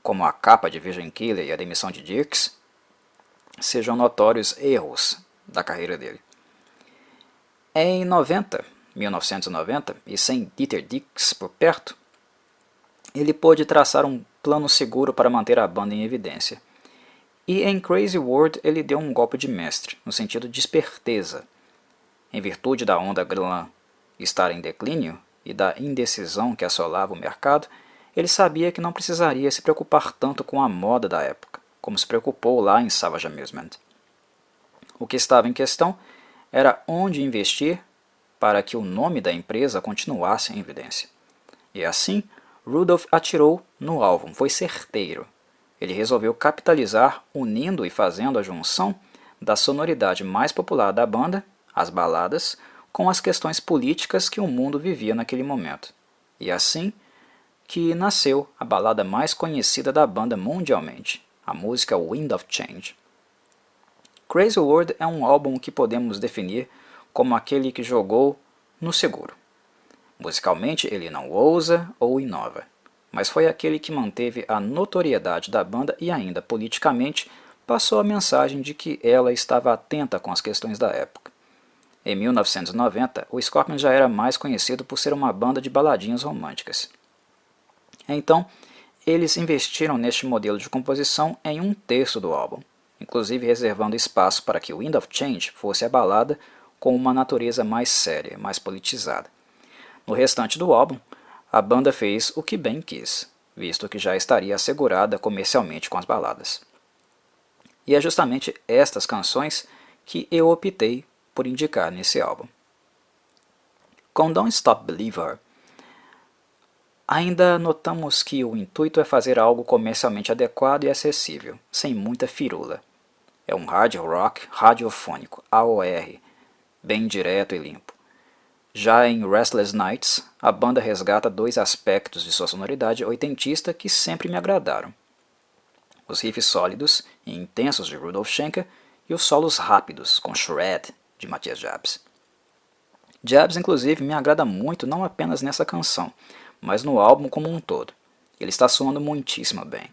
[SPEAKER 1] como a capa de Virgin Killer e a demissão de Dirks, sejam notórios erros da carreira dele. Em 1990, e sem Dieter Dix por perto, ele pôde traçar um plano seguro para manter a banda em evidência. E em Crazy World ele deu um golpe de mestre, no sentido de esperteza. Em virtude da onda glam estar em declínio e da indecisão que assolava o mercado, ele sabia que não precisaria se preocupar tanto com a moda da época, como se preocupou lá em Savage Amusement. O que estava em questão era onde investir para que o nome da empresa continuasse em evidência. E assim, Rudolf atirou no alvo, foi certeiro. Ele resolveu capitalizar unindo e fazendo a junção da sonoridade mais popular da banda, as baladas, com as questões políticas que o mundo vivia naquele momento. E assim que nasceu a balada mais conhecida da banda mundialmente, a música Wind of Change. Crazy World é um álbum que podemos definir como aquele que jogou no seguro. Musicalmente ele não ousa ou inova, mas foi aquele que manteve a notoriedade da banda e ainda politicamente passou a mensagem de que ela estava atenta com as questões da época. Em 1990, o Scorpions já era mais conhecido por ser uma banda de baladinhas românticas. Então, eles investiram neste modelo de composição em um terço do álbum, inclusive reservando espaço para que Wind of Change fosse a balada com uma natureza mais séria, mais politizada. No restante do álbum, a banda fez o que bem quis, visto que já estaria assegurada comercialmente com as baladas. E é justamente estas canções que eu optei por indicar nesse álbum. Com Don't Stop Believer, ainda notamos que o intuito é fazer algo comercialmente adequado e acessível, sem muita firula. É um hard rock radiofônico, AOR, bem direto e limpo. Já em Restless Nights, a banda resgata dois aspectos de sua sonoridade oitentista que sempre me agradaram. Os riffs sólidos e intensos de Rudolf Schenker e os solos rápidos, com shred, de Matthias Jabs. Jabs, inclusive, me agrada muito não apenas nessa canção, mas no álbum como um todo. Ele está soando muitíssimo bem.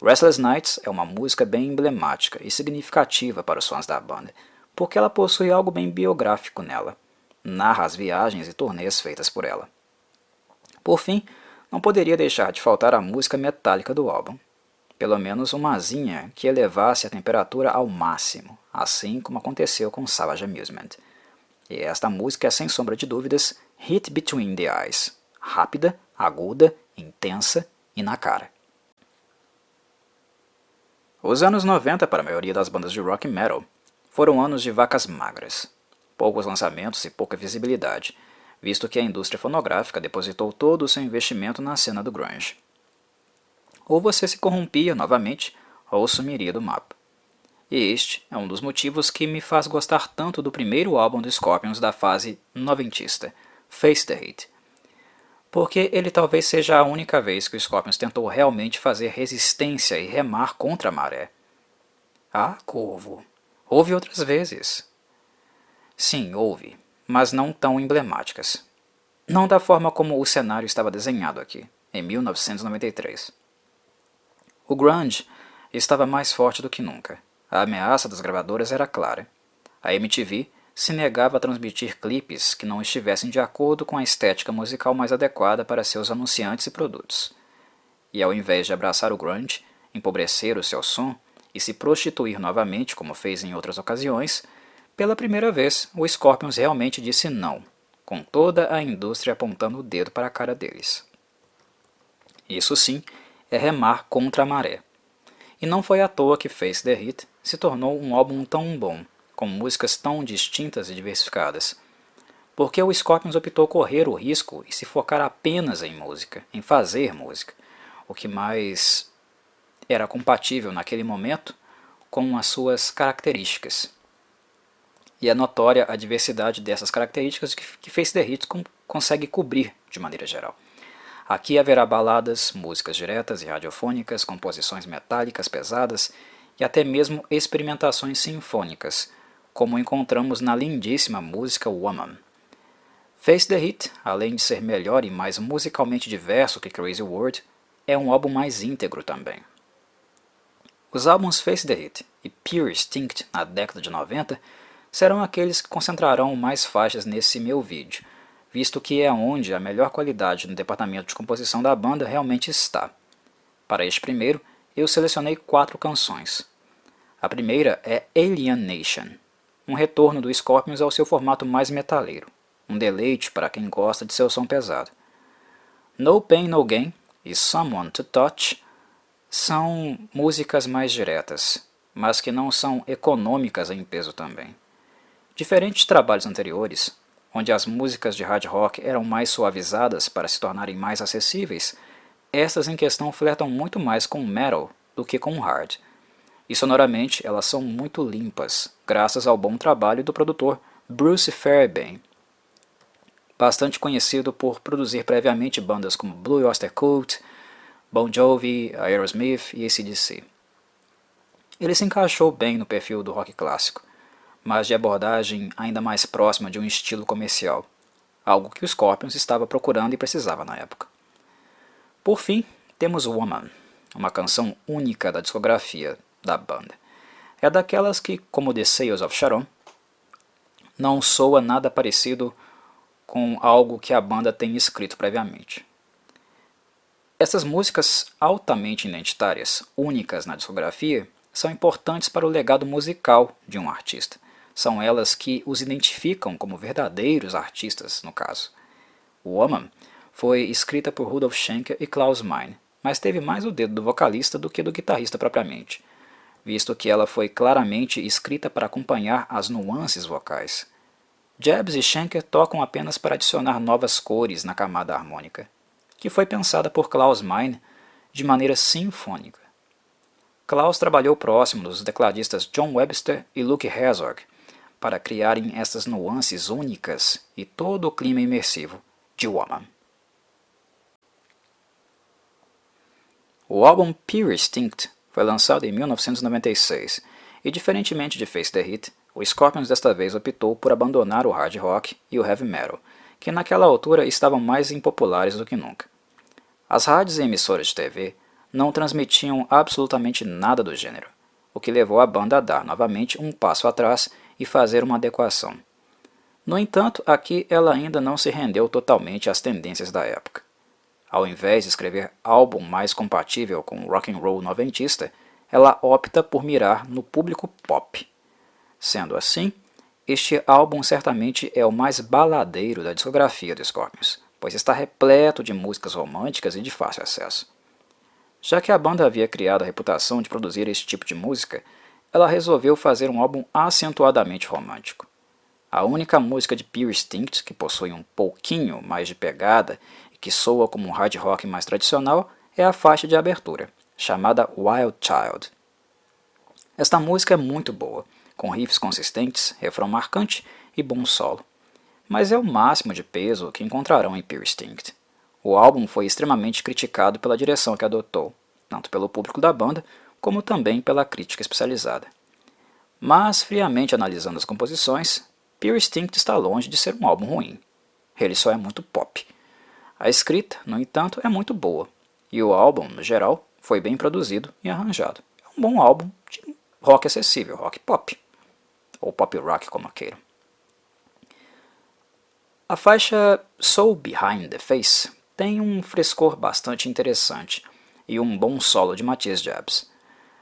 [SPEAKER 1] Restless Nights é uma música bem emblemática e significativa para os fãs da banda, porque ela possui algo bem biográfico nela. Narra as viagens e turnês feitas por ela. Por fim, não poderia deixar de faltar a música metálica do álbum. Pelo menos uma asinha que elevasse a temperatura ao máximo, assim como aconteceu com Savage Amusement. E esta música é, sem sombra de dúvidas, Hit Between the Eyes. Rápida, aguda, intensa e na cara. Os anos 90 para a maioria das bandas de rock e metal foram anos de vacas magras. Poucos lançamentos e pouca visibilidade, visto que a indústria fonográfica depositou todo o seu investimento na cena do grunge. Ou você se corrompia novamente, ou sumiria do mapa. E este é um dos motivos que me faz gostar tanto do primeiro álbum do Scorpions da fase noventista, Face the Heat. Porque ele talvez seja a única vez que o Scorpions tentou realmente fazer resistência e remar contra a maré. Ah, Corvo, houve outras vezes. Sim, houve, mas não tão emblemáticas. Não da forma como o cenário estava desenhado aqui, em 1993. O grunge estava mais forte do que nunca. A ameaça das gravadoras era clara. A MTV se negava a transmitir clipes que não estivessem de acordo com a estética musical mais adequada para seus anunciantes e produtos. E ao invés de abraçar o grunge, empobrecer o seu som e se prostituir novamente como fez em outras ocasiões, pela primeira vez o Scorpions realmente disse não, com toda a indústria apontando o dedo para a cara deles. Isso sim é remar contra a maré. E não foi à toa que Face the Heat se tornou um álbum tão bom, com músicas tão distintas e diversificadas. Porque o Scorpions optou correr o risco e se focar apenas em música, em fazer música, o que mais era compatível naquele momento com as suas características. E é notória a diversidade dessas características que Face the Hit consegue cobrir de maneira geral. Aqui haverá baladas, músicas diretas e radiofônicas, composições metálicas pesadas e até mesmo experimentações sinfônicas, como encontramos na lindíssima música Woman. Face the Hit, além de ser melhor e mais musicalmente diverso que Crazy World, é um álbum mais íntegro também. Os álbuns Face the Hit e Pure Instinct na década de 90 serão aqueles que concentrarão mais faixas nesse meu vídeo, visto que é onde a melhor qualidade no departamento de composição da banda realmente está. Para este primeiro, eu selecionei 4 canções. A primeira é Alienation, um retorno do Scorpions ao seu formato mais metaleiro, um deleite para quem gosta de seu som pesado. No Pain No Gain e Someone to Touch são músicas mais diretas, mas que não são econômicas em peso também. Diferente de trabalhos anteriores, onde as músicas de hard rock eram mais suavizadas para se tornarem mais acessíveis, estas em questão flertam muito mais com metal do que com hard. E sonoramente elas são muito limpas, graças ao bom trabalho do produtor Bruce Fairbairn, bastante conhecido por produzir previamente bandas como Blue Oyster Cult, Bon Jovi, Aerosmith e AC/DC. Ele se encaixou bem no perfil do rock clássico, mas de abordagem ainda mais próxima de um estilo comercial, algo que o Scorpions estava procurando e precisava na época. Por fim, temos Woman, uma canção única da discografia da banda. É daquelas que, como The Sails of Sharon, não soa nada parecido com algo que a banda tem escrito previamente. Essas músicas altamente identitárias, únicas na discografia, são importantes para o legado musical de um artista. São elas que os identificam como verdadeiros artistas, no caso. Woman foi escrita por Rudolf Schenker e Klaus Meine, mas teve mais o dedo do vocalista do que do guitarrista propriamente, visto que ela foi claramente escrita para acompanhar as nuances vocais. Jebs e Schenker tocam apenas para adicionar novas cores na camada harmônica, que foi pensada por Klaus Meine de maneira sinfônica. Klaus trabalhou próximo dos tecladistas John Webster e Luke Herzog para criarem essas nuances únicas e todo o clima imersivo de Woman. O álbum Pure Instinct foi lançado em 1996 e, diferentemente de Face the Hit, o Scorpions desta vez optou por abandonar o hard rock e o heavy metal, que naquela altura estavam mais impopulares do que nunca. As rádios e emissoras de TV não transmitiam absolutamente nada do gênero, o que levou a banda a dar novamente um passo atrás e fazer uma adequação. No entanto, aqui ela ainda não se rendeu totalmente às tendências da época. Ao invés de escrever álbum mais compatível com o rock and roll noventista, ela opta por mirar no público pop. Sendo assim, este álbum certamente é o mais baladeiro da discografia do Scorpions, pois está repleto de músicas românticas e de fácil acesso. Já que a banda havia criado a reputação de produzir esse tipo de música, ela resolveu fazer um álbum acentuadamente romântico. A única música de Pure Instinct que possui um pouquinho mais de pegada e que soa como um hard rock mais tradicional é a faixa de abertura, chamada Wild Child. Esta música é muito boa, com riffs consistentes, refrão marcante e bom solo. Mas é o máximo de peso que encontrarão em Pure Instinct. O álbum foi extremamente criticado pela direção que adotou, tanto pelo público da banda como também pela crítica especializada. Mas, friamente analisando as composições, Pure Instinct está longe de ser um álbum ruim. Ele só é muito pop. A escrita, no entanto, é muito boa, e o álbum, no geral, foi bem produzido e arranjado. É um bom álbum de rock acessível, rock pop, ou pop rock como queiram. A faixa Soul Behind the Face tem um frescor bastante interessante e um bom solo de Matthias Jebs.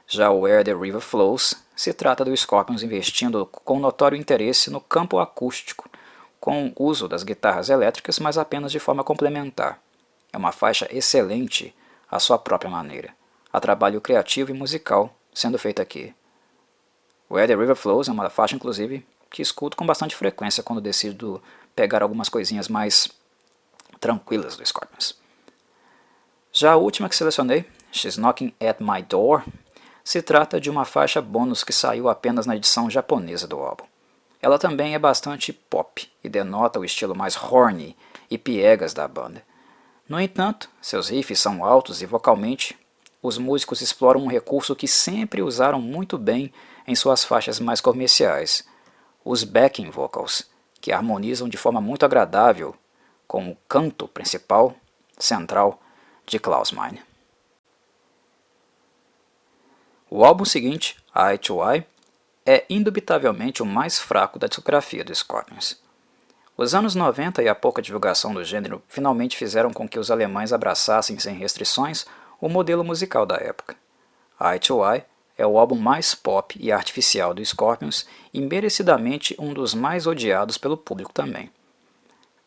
[SPEAKER 1] Já o Where the River Flows se trata do Scorpions investindo com notório interesse no campo acústico, com o uso das guitarras elétricas, mas apenas de forma complementar. É uma faixa excelente à sua própria maneira. Há trabalho criativo e musical sendo feito aqui. Where the River Flows é uma faixa, inclusive, que escuto com bastante frequência quando decido pegar algumas coisinhas mais tranquilas do Scorpions. Já a última que selecionei, She's Knocking at My Door, se trata de uma faixa bônus que saiu apenas na edição japonesa do álbum. Ela também é bastante pop e denota o estilo mais horny e piegas da banda. No entanto, seus riffs são altos e vocalmente, os músicos exploram um recurso que sempre usaram muito bem em suas faixas mais comerciais, os backing vocals, que harmonizam de forma muito agradável com o canto principal, central, de Klaus Meine. O álbum seguinte, Eye to Eye, é indubitavelmente o mais fraco da discografia do Scorpions. Os anos 90 e a pouca divulgação do gênero finalmente fizeram com que os alemães abraçassem sem restrições o modelo musical da época. Eye to Eye é o álbum mais pop e artificial do Scorpions e merecidamente um dos mais odiados pelo público também.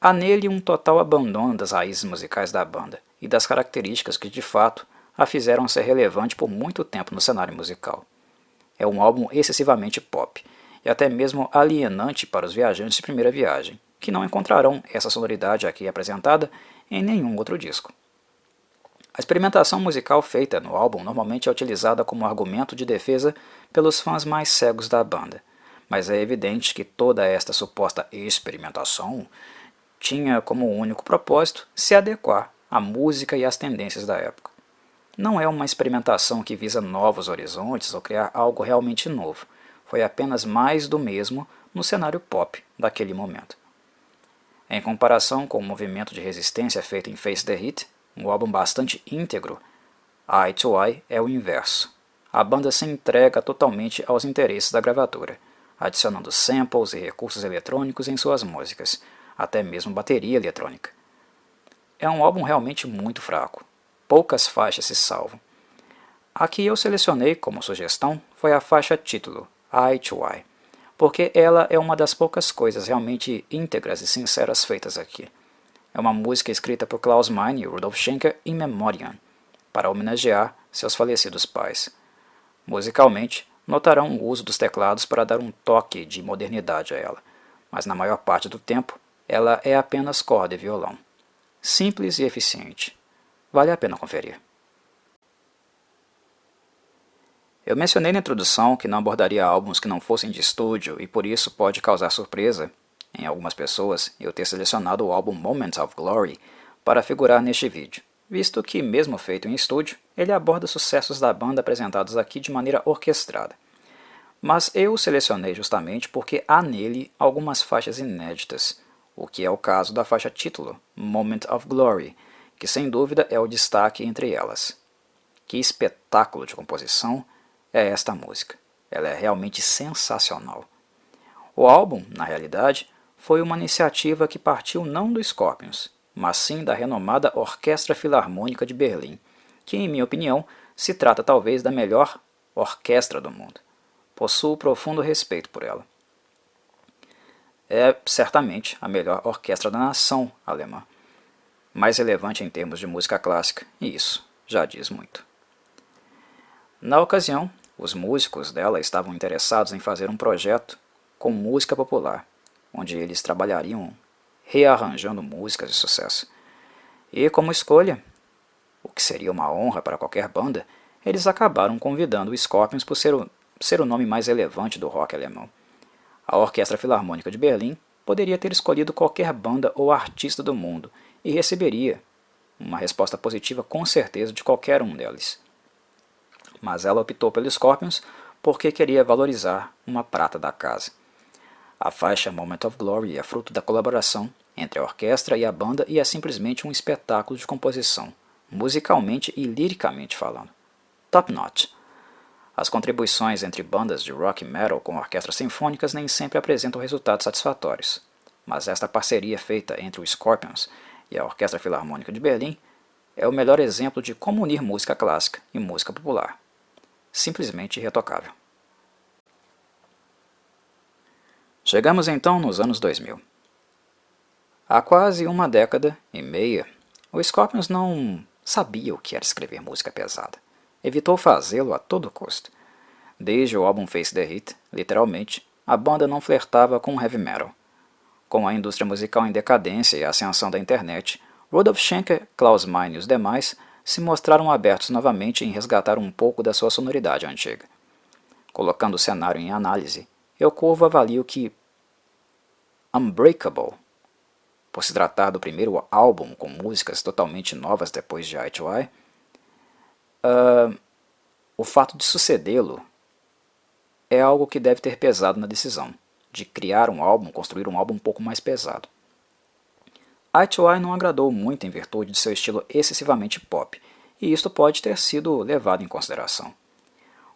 [SPEAKER 1] Há nele um total abandono das raízes musicais da banda e das características que de fato a fizeram ser relevante por muito tempo no cenário musical. É um álbum excessivamente pop e até mesmo alienante para os viajantes de primeira viagem, que não encontrarão essa sonoridade aqui apresentada em nenhum outro disco. A experimentação musical feita no álbum normalmente é utilizada como argumento de defesa pelos fãs mais cegos da banda, mas é evidente que toda esta suposta experimentação tinha como único propósito se adequar à música e às tendências da época. Não é uma experimentação que visa novos horizontes ou criar algo realmente novo, foi apenas mais do mesmo no cenário pop daquele momento. Em comparação com o movimento de resistência feito em Face the Heat, um álbum bastante íntegro, Eye to Eye é o inverso. A banda se entrega totalmente aos interesses da gravadora, adicionando samples e recursos eletrônicos em suas músicas, até mesmo bateria eletrônica. É um álbum realmente muito fraco. Poucas faixas se salvam. A que eu selecionei como sugestão foi a faixa título, Eye to Eye, porque ela é uma das poucas coisas realmente íntegras e sinceras feitas aqui. É uma música escrita por Klaus Meine e Rudolf Schenker in memoriam, para homenagear seus falecidos pais. Musicalmente, notarão o uso dos teclados para dar um toque de modernidade a ela, mas na maior parte do tempo, ela é apenas corda e violão. Simples e eficiente. Vale a pena conferir. Eu mencionei na introdução que não abordaria álbuns que não fossem de estúdio e por isso pode causar surpresa em algumas pessoas eu ter selecionado o álbum Moments of Glory para figurar neste vídeo, visto que, mesmo feito em estúdio, ele aborda sucessos da banda apresentados aqui de maneira orquestrada. Mas eu o selecionei justamente porque há nele algumas faixas inéditas, o que é o caso da faixa título, Moment of Glory, que sem dúvida é o destaque entre elas. Que espetáculo de composição é esta música! Ela é realmente sensacional. O álbum, na realidade, foi uma iniciativa que partiu não do Scorpions, mas sim da renomada Orquestra Filarmônica de Berlim, que, em minha opinião, se trata talvez da melhor orquestra do mundo. Possuo profundo respeito por ela. É certamente a melhor orquestra da nação alemã, mais relevante em termos de música clássica, e isso já diz muito. Na ocasião, os músicos dela estavam interessados em fazer um projeto com música popular, onde eles trabalhariam rearranjando músicas de sucesso. E como escolha, o que seria uma honra para qualquer banda, eles acabaram convidando o Scorpions por ser o nome mais relevante do rock alemão. A Orquestra Filarmônica de Berlim poderia ter escolhido qualquer banda ou artista do mundo e receberia uma resposta positiva com certeza de qualquer um deles. Mas ela optou pelo Scorpions porque queria valorizar uma prata da casa. A faixa Moment of Glory é fruto da colaboração entre a orquestra e a banda e é simplesmente um espetáculo de composição, musicalmente e liricamente falando. Top notch. As contribuições entre bandas de rock e metal com orquestras sinfônicas nem sempre apresentam resultados satisfatórios, mas esta parceria feita entre o Scorpions e a Orquestra Filarmônica de Berlim é o melhor exemplo de como unir música clássica e música popular. Simplesmente irretocável. Chegamos então nos anos 2000. Há quase uma década e meia, o Scorpions não sabia o que era escrever música pesada. Evitou fazê-lo a todo custo. Desde o álbum Face the Heat, literalmente, a banda não flertava com heavy metal. Com a indústria musical em decadência e a ascensão da internet, Rudolf Schenker, Klaus Meine e os demais se mostraram abertos novamente em resgatar um pouco da sua sonoridade antiga. Colocando o cenário em análise, eu curvo avalio que Unbreakable, por se tratar do primeiro álbum com músicas totalmente novas depois de Eye to Eye, o fato de sucedê-lo é algo que deve ter pesado na decisão de criar um álbum, construir um álbum um pouco mais pesado. Eye to Eye não agradou muito em virtude de seu estilo excessivamente pop, e isto pode ter sido levado em consideração.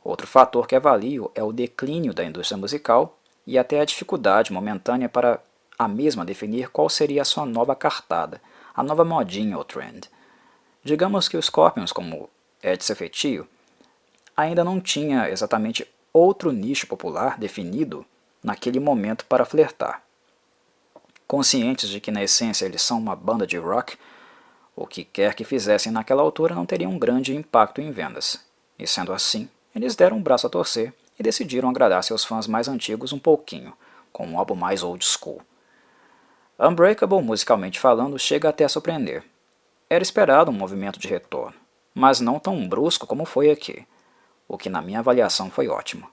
[SPEAKER 1] Outro fator que avalio é o declínio da indústria musical e até a dificuldade momentânea para a mesma definir qual seria a sua nova cartada, a nova modinha ou trend. Digamos que os Scorpions, como é de ser feitio, ainda não tinha exatamente outro nicho popular definido naquele momento para flertar. Conscientes de que na essência eles são uma banda de rock, o que quer que fizessem naquela altura não teria um grande impacto em vendas. E sendo assim, eles deram um braço a torcer e decidiram agradar seus fãs mais antigos um pouquinho, com um álbum mais old school. Unbreakable, musicalmente falando, chega até a surpreender. Era esperado um movimento de retorno, mas não tão brusco como foi aqui, o que na minha avaliação foi ótimo.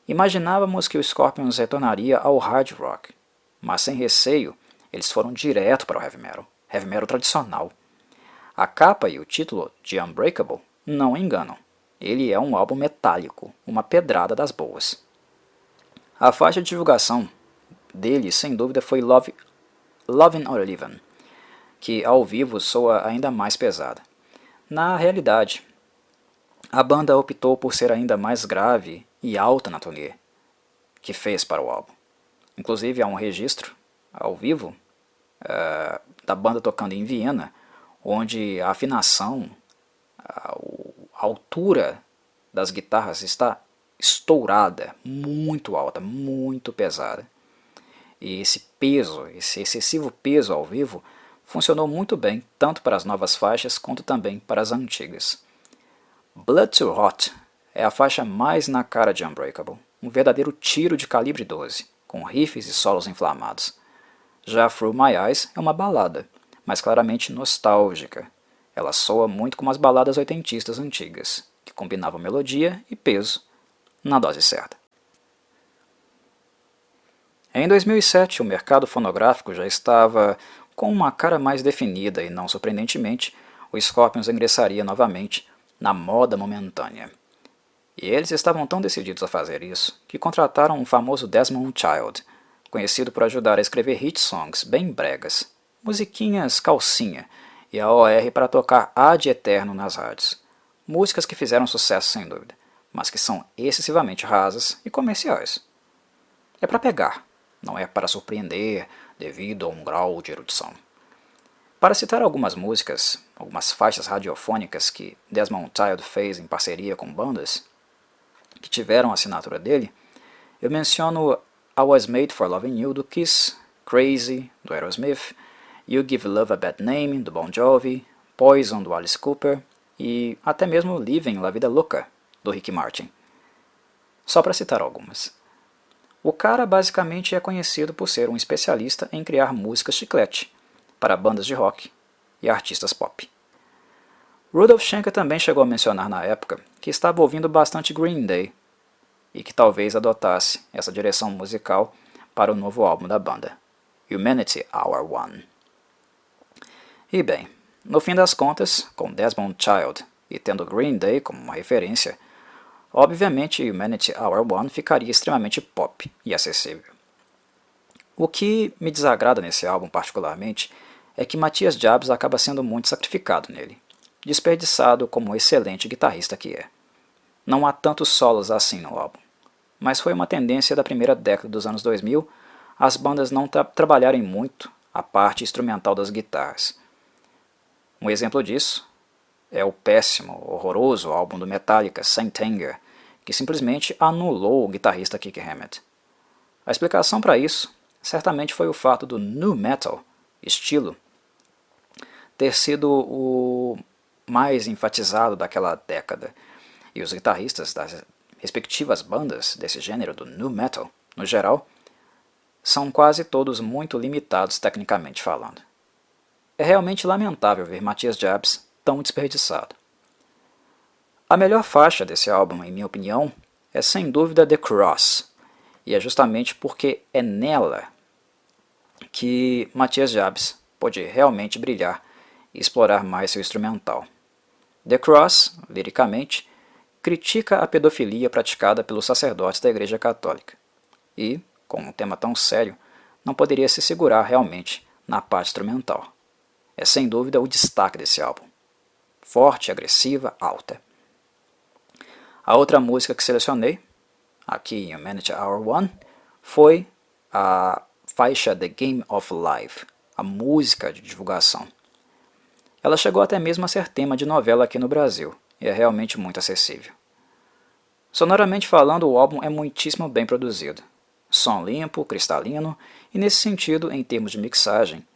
[SPEAKER 1] Imaginávamos que o Scorpions retornaria ao hard rock, mas sem receio, eles foram direto para o heavy metal tradicional. A capa e o título de Unbreakable não enganam. Ele é um álbum metálico, uma pedrada das boas. A faixa de divulgação dele, sem dúvida, foi Lovin' or Livin', que ao vivo soa ainda mais pesada. Na realidade, a banda optou por ser ainda mais grave e alta na turnê que fez para o álbum. Inclusive há um registro ao vivo da banda tocando em Viena, onde a afinação, a altura das guitarras está estourada, muito alta, muito pesada. E esse peso, esse excessivo peso ao vivo, funcionou muito bem, tanto para as novas faixas quanto também para as antigas. Blood Too Hot é a faixa mais na cara de Unbreakable, um verdadeiro tiro de calibre 12, com riffs e solos inflamados. Já Through My Eyes é uma balada, mas claramente nostálgica. Ela soa muito como as baladas oitentistas antigas, que combinavam melodia e peso na dose certa. Em 2007, o mercado fonográfico já estava com uma cara mais definida e, não surpreendentemente, o Scorpions ingressaria novamente na moda momentânea. E eles estavam tão decididos a fazer isso que contrataram um famoso Desmond Child, conhecido por ajudar a escrever hit songs bem bregas, musiquinhas calcinha e a OR para tocar ad eterno nas rádios. Músicas que fizeram sucesso sem dúvida, mas que são excessivamente rasas e comerciais. É para pegar, não é para surpreender devido a um grau de erudição. Para citar algumas músicas, algumas faixas radiofônicas que Desmond Child fez em parceria com bandas que tiveram a assinatura dele, eu menciono I Was Made for Loving You do Kiss, Crazy do Aerosmith, You Give Love a Bad Name do Bon Jovi, Poison do Alice Cooper e até mesmo Living La Vida Loca do Ricky Martin. Só para citar algumas. O cara basicamente é conhecido por ser um especialista em criar músicas chiclete para bandas de rock e artistas pop. Rudolf Schenker também chegou a mencionar na época que estava ouvindo bastante Green Day e que talvez adotasse essa direção musical para o novo álbum da banda, Humanity Hour One. E bem, no fim das contas, com Desmond Child e tendo Green Day como uma referência, obviamente Humanity Hour One ficaria extremamente pop e acessível. O que me desagrada nesse álbum particularmente é que Matthias Jabs acaba sendo muito sacrificado nele, desperdiçado como excelente guitarrista que é. Não há tantos solos assim no álbum, mas foi uma tendência da primeira década dos anos 2000 as bandas não trabalharem muito a parte instrumental das guitarras. Um exemplo disso é o péssimo, horroroso álbum do Metallica, Saint Anger, que simplesmente anulou o guitarrista Kirk Hammett. A explicação para isso certamente foi o fato do nu metal, estilo, ter sido o mais enfatizado daquela década, e os guitarristas das respectivas bandas desse gênero do nu metal, no geral, são quase todos muito limitados tecnicamente falando. É realmente lamentável ver Matthias Jabs tão desperdiçado. A melhor faixa desse álbum, em minha opinião, é sem dúvida The Cross, e é justamente porque é nela que Matthias Jabs pôde realmente brilhar e explorar mais seu instrumental. The Cross, liricamente, critica a pedofilia praticada pelos sacerdotes da Igreja Católica e, com um tema tão sério, não poderia se segurar realmente na parte instrumental. É sem dúvida o destaque desse álbum. Forte, agressiva, alta. A outra música que selecionei, aqui em Humanity Hour 1, foi a faixa The Game of Life, a música de divulgação. Ela chegou até mesmo a ser tema de novela aqui no Brasil, e é realmente muito acessível. Sonoramente falando, o álbum é muitíssimo bem produzido. Som limpo, cristalino, e nesse sentido, em termos de mixagem,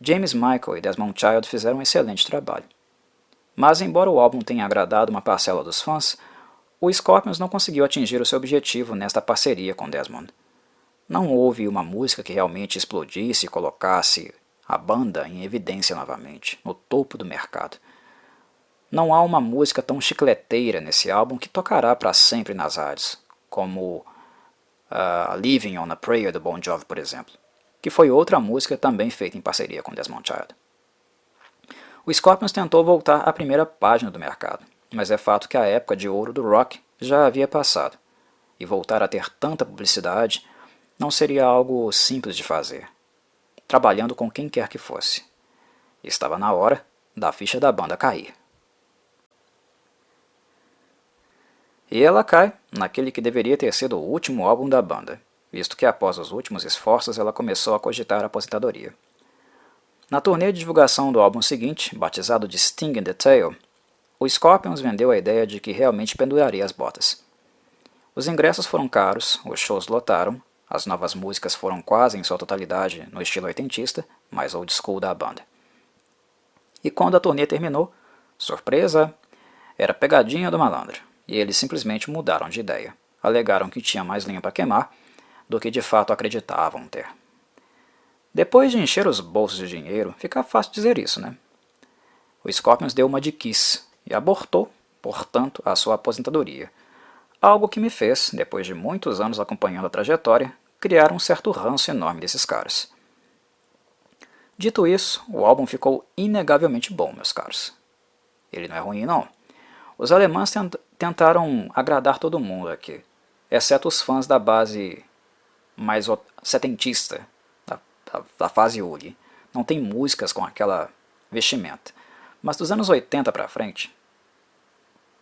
[SPEAKER 1] James Michael e Desmond Child fizeram um excelente trabalho. Mas embora o álbum tenha agradado uma parcela dos fãs, o Scorpions não conseguiu atingir o seu objetivo nesta parceria com Desmond. Não houve uma música que realmente explodisse e colocasse a banda em evidência novamente, no topo do mercado. Não há uma música tão chicleteira nesse álbum que tocará para sempre nas rádios, como Living on a Prayer do Bon Jovi, por exemplo, que foi outra música também feita em parceria com Desmond Child. O Scorpions tentou voltar à primeira página do mercado, mas é fato que a época de ouro do rock já havia passado, e voltar a ter tanta publicidade não seria algo simples de fazer, trabalhando com quem quer que fosse. Estava na hora da ficha da banda cair. E ela cai naquele que deveria ter sido o último álbum da banda, visto que após os últimos esforços ela começou a cogitar a aposentadoria. Na turnê de divulgação do álbum seguinte, batizado de Sting in the Tail, o Scorpions vendeu a ideia de que realmente penduraria as botas. Os ingressos foram caros, os shows lotaram, as novas músicas foram quase em sua totalidade no estilo oitentista, mais old school da banda. E quando a turnê terminou, surpresa, era pegadinha do malandro, e eles simplesmente mudaram de ideia. Alegaram que tinha mais linha para queimar do que de fato acreditavam ter. Depois de encher os bolsos de dinheiro, fica fácil dizer isso, né? O Scorpions deu uma de Kiss e abortou, portanto, a sua aposentadoria. Algo que me fez, depois de muitos anos acompanhando a trajetória, criar um certo ranço enorme desses caras. Dito isso, o álbum ficou inegavelmente bom, meus caros. Ele não é ruim, não. Os alemães tentaram agradar todo mundo aqui, exceto os fãs da base mais setentista, da fase Uri. Não tem músicas com aquela vestimenta. Mas dos anos 80 para frente,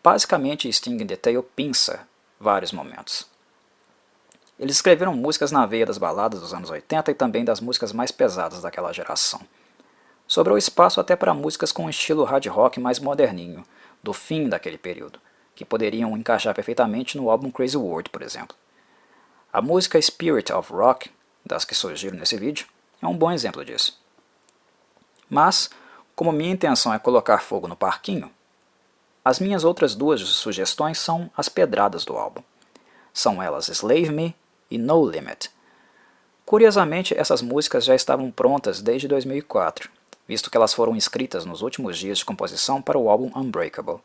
[SPEAKER 1] basicamente Sting in the Tail pinça vários momentos. Eles escreveram músicas na veia das baladas dos anos 80 e também das músicas mais pesadas daquela geração. Sobrou espaço até para músicas com um estilo hard rock mais moderninho, do fim daquele período, que poderiam encaixar perfeitamente no álbum Crazy World, por exemplo. A música Spirit of Rock, das que surgiram nesse vídeo, é um bom exemplo disso. Mas, como minha intenção é colocar fogo no parquinho, as minhas outras duas sugestões são as pedradas do álbum. São elas Slave Me e No Limit. Curiosamente, essas músicas já estavam prontas desde 2004, visto que elas foram escritas nos últimos dias de composição para o álbum Unbreakable.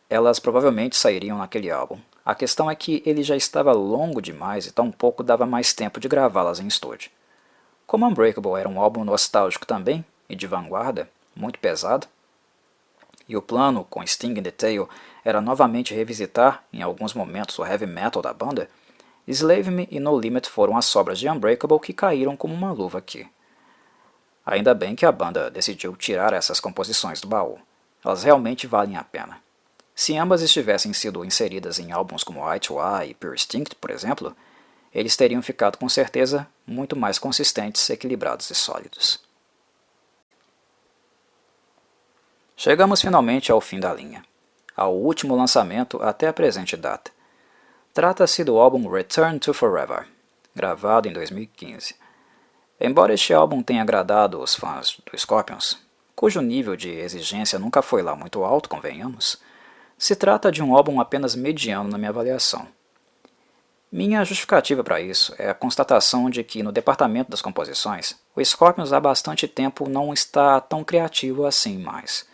[SPEAKER 1] Elas provavelmente sairiam naquele álbum. A questão é que ele já estava longo demais e tampouco dava mais tempo de gravá-las em estúdio. Como Unbreakable era um álbum nostálgico também, e de vanguarda, muito pesado, e o plano com Sting in the Tail era novamente revisitar, em alguns momentos, o heavy metal da banda, Slave Me e No Limit foram as sobras de Unbreakable que caíram como uma luva aqui. Ainda bem que a banda decidiu tirar essas composições do baú. Elas realmente valem a pena. Se ambas tivessem sido inseridas em álbuns como Eye to Eye e Pure Instinct, por exemplo, eles teriam ficado com certeza muito mais consistentes, equilibrados e sólidos. Chegamos finalmente ao fim da linha, ao último lançamento até a presente data. Trata-se do álbum Return to Forever, gravado em 2015. Embora este álbum tenha agradado os fãs do Scorpions, cujo nível de exigência nunca foi lá muito alto, convenhamos, se trata de um álbum apenas mediano na minha avaliação. Minha justificativa para isso é a constatação de que no departamento das composições, o Scorpions há bastante tempo não está tão criativo assim mais.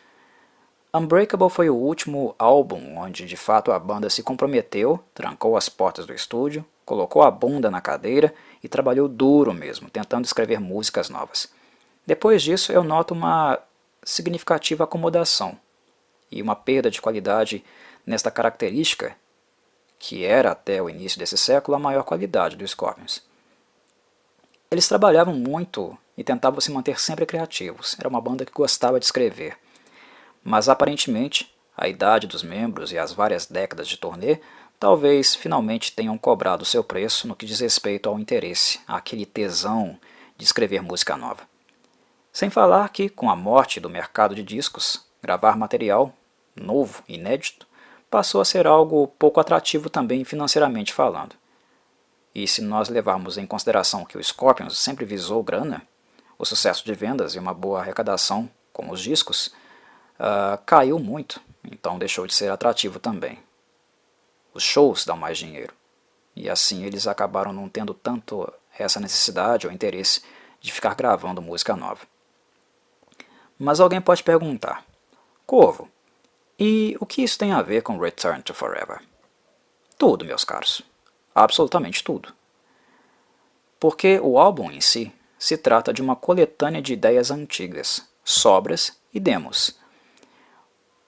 [SPEAKER 1] Unbreakable foi o último álbum onde de fato a banda se comprometeu, trancou as portas do estúdio, colocou a bunda na cadeira e trabalhou duro mesmo, tentando escrever músicas novas. Depois disso eu noto uma significativa acomodação e uma perda de qualidade nesta característica que era até o início desse século a maior qualidade do Scorpions. Eles trabalhavam muito e tentavam se manter sempre criativos, era uma banda que gostava de escrever. Mas aparentemente, a idade dos membros e as várias décadas de turnê talvez finalmente tenham cobrado seu preço no que diz respeito ao interesse, àquele tesão de escrever música nova. Sem falar que, com a morte do mercado de discos, gravar material novo e inédito passou a ser algo pouco atrativo também financeiramente falando. E se nós levarmos em consideração que o Scorpions sempre visou grana, o sucesso de vendas e uma boa arrecadação com os discos, caiu muito, então deixou de ser atrativo também. Os shows dão mais dinheiro, e assim eles acabaram não tendo tanto essa necessidade ou interesse de ficar gravando música nova. Mas alguém pode perguntar, Corvo, e o que isso tem a ver com Return to Forever? Tudo, meus caros. Absolutamente tudo. Porque o álbum em si se trata de uma coletânea de ideias antigas, sobras e demos.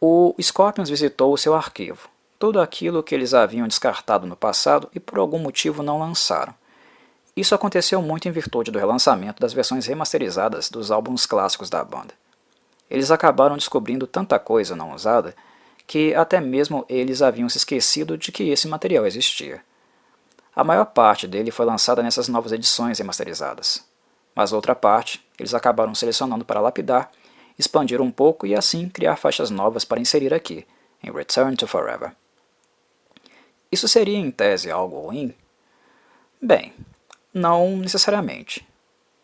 [SPEAKER 1] O Scorpions visitou o seu arquivo, tudo aquilo que eles haviam descartado no passado e por algum motivo não lançaram. Isso aconteceu muito em virtude do relançamento das versões remasterizadas dos álbuns clássicos da banda. Eles acabaram descobrindo tanta coisa não usada que até mesmo eles haviam se esquecido de que esse material existia. A maior parte dele foi lançada nessas novas edições remasterizadas, mas outra parte eles acabaram selecionando para lapidar, expandir um pouco e assim criar faixas novas para inserir aqui, em Return to Forever. Isso seria em tese algo ruim? Bem, não necessariamente.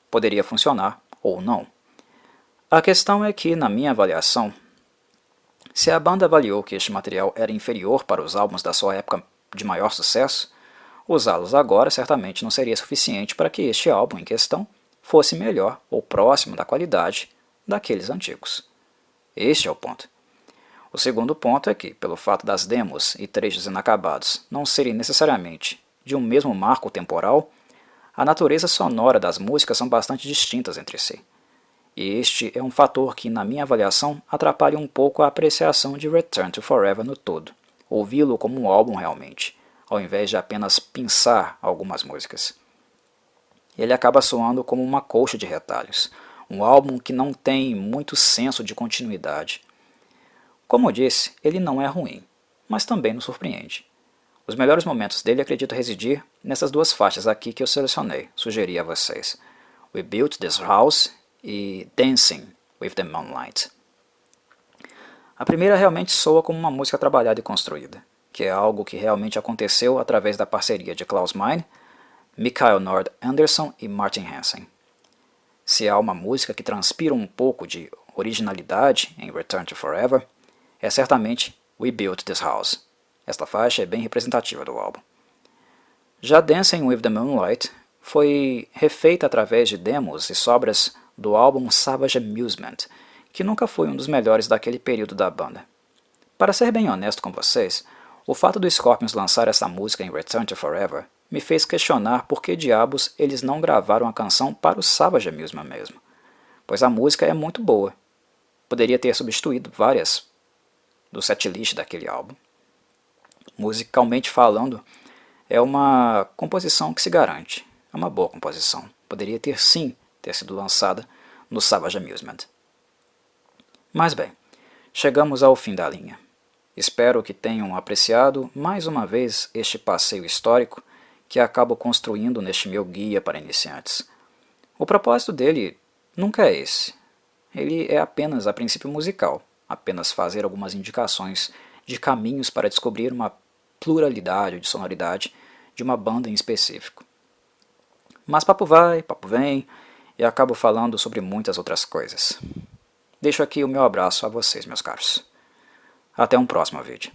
[SPEAKER 1] Poderia funcionar ou não. A questão é que, na minha avaliação, se a banda avaliou que este material era inferior para os álbuns da sua época de maior sucesso, usá-los agora certamente não seria suficiente para que este álbum em questão fosse melhor ou próximo da qualidade daqueles antigos. Este é o ponto. O segundo ponto é que, pelo fato das demos e trechos inacabados não serem necessariamente de um mesmo marco temporal, a natureza sonora das músicas são bastante distintas entre si. E este é um fator que, na minha avaliação, atrapalha um pouco a apreciação de Return to Forever no todo, ouvi-lo como um álbum realmente, ao invés de apenas pensar algumas músicas. Ele acaba soando como uma colcha de retalhos, um álbum que não tem muito senso de continuidade. Como eu disse, ele não é ruim, mas também nos surpreende. Os melhores momentos dele acredito residir nessas duas faixas aqui que eu selecionei, sugeri a vocês. We Built This House e Dancing with the Moonlight. A primeira realmente soa como uma música trabalhada e construída, que é algo que realmente aconteceu através da parceria de Klaus Meine, Mikael Nord Anderson e Martin Hansen. Se há uma música que transpira um pouco de originalidade em Return to Forever, é certamente We Built This House. Esta faixa é bem representativa do álbum. Já Dancing with the Moonlight foi refeita através de demos e sobras do álbum Savage Amusement, que nunca foi um dos melhores daquele período da banda. Para ser bem honesto com vocês, o fato do Scorpions lançar essa música em Return to Forever me fez questionar por que diabos eles não gravaram a canção para o Savage Amusement mesmo, pois a música é muito boa. Poderia ter substituído várias do setlist daquele álbum. Musicalmente falando, é uma composição que se garante, é uma boa composição. Poderia ter sido lançada no Savage Amusement. Mas bem, chegamos ao fim da linha. Espero que tenham apreciado mais uma vez este passeio histórico que acabo construindo neste meu guia para iniciantes. O propósito dele nunca é esse. Ele é apenas a princípio musical, apenas fazer algumas indicações de caminhos para descobrir uma pluralidade de sonoridade de uma banda em específico. Mas papo vai, papo vem, e acabo falando sobre muitas outras coisas. Deixo aqui o meu abraço a vocês, meus caros. Até um próximo vídeo.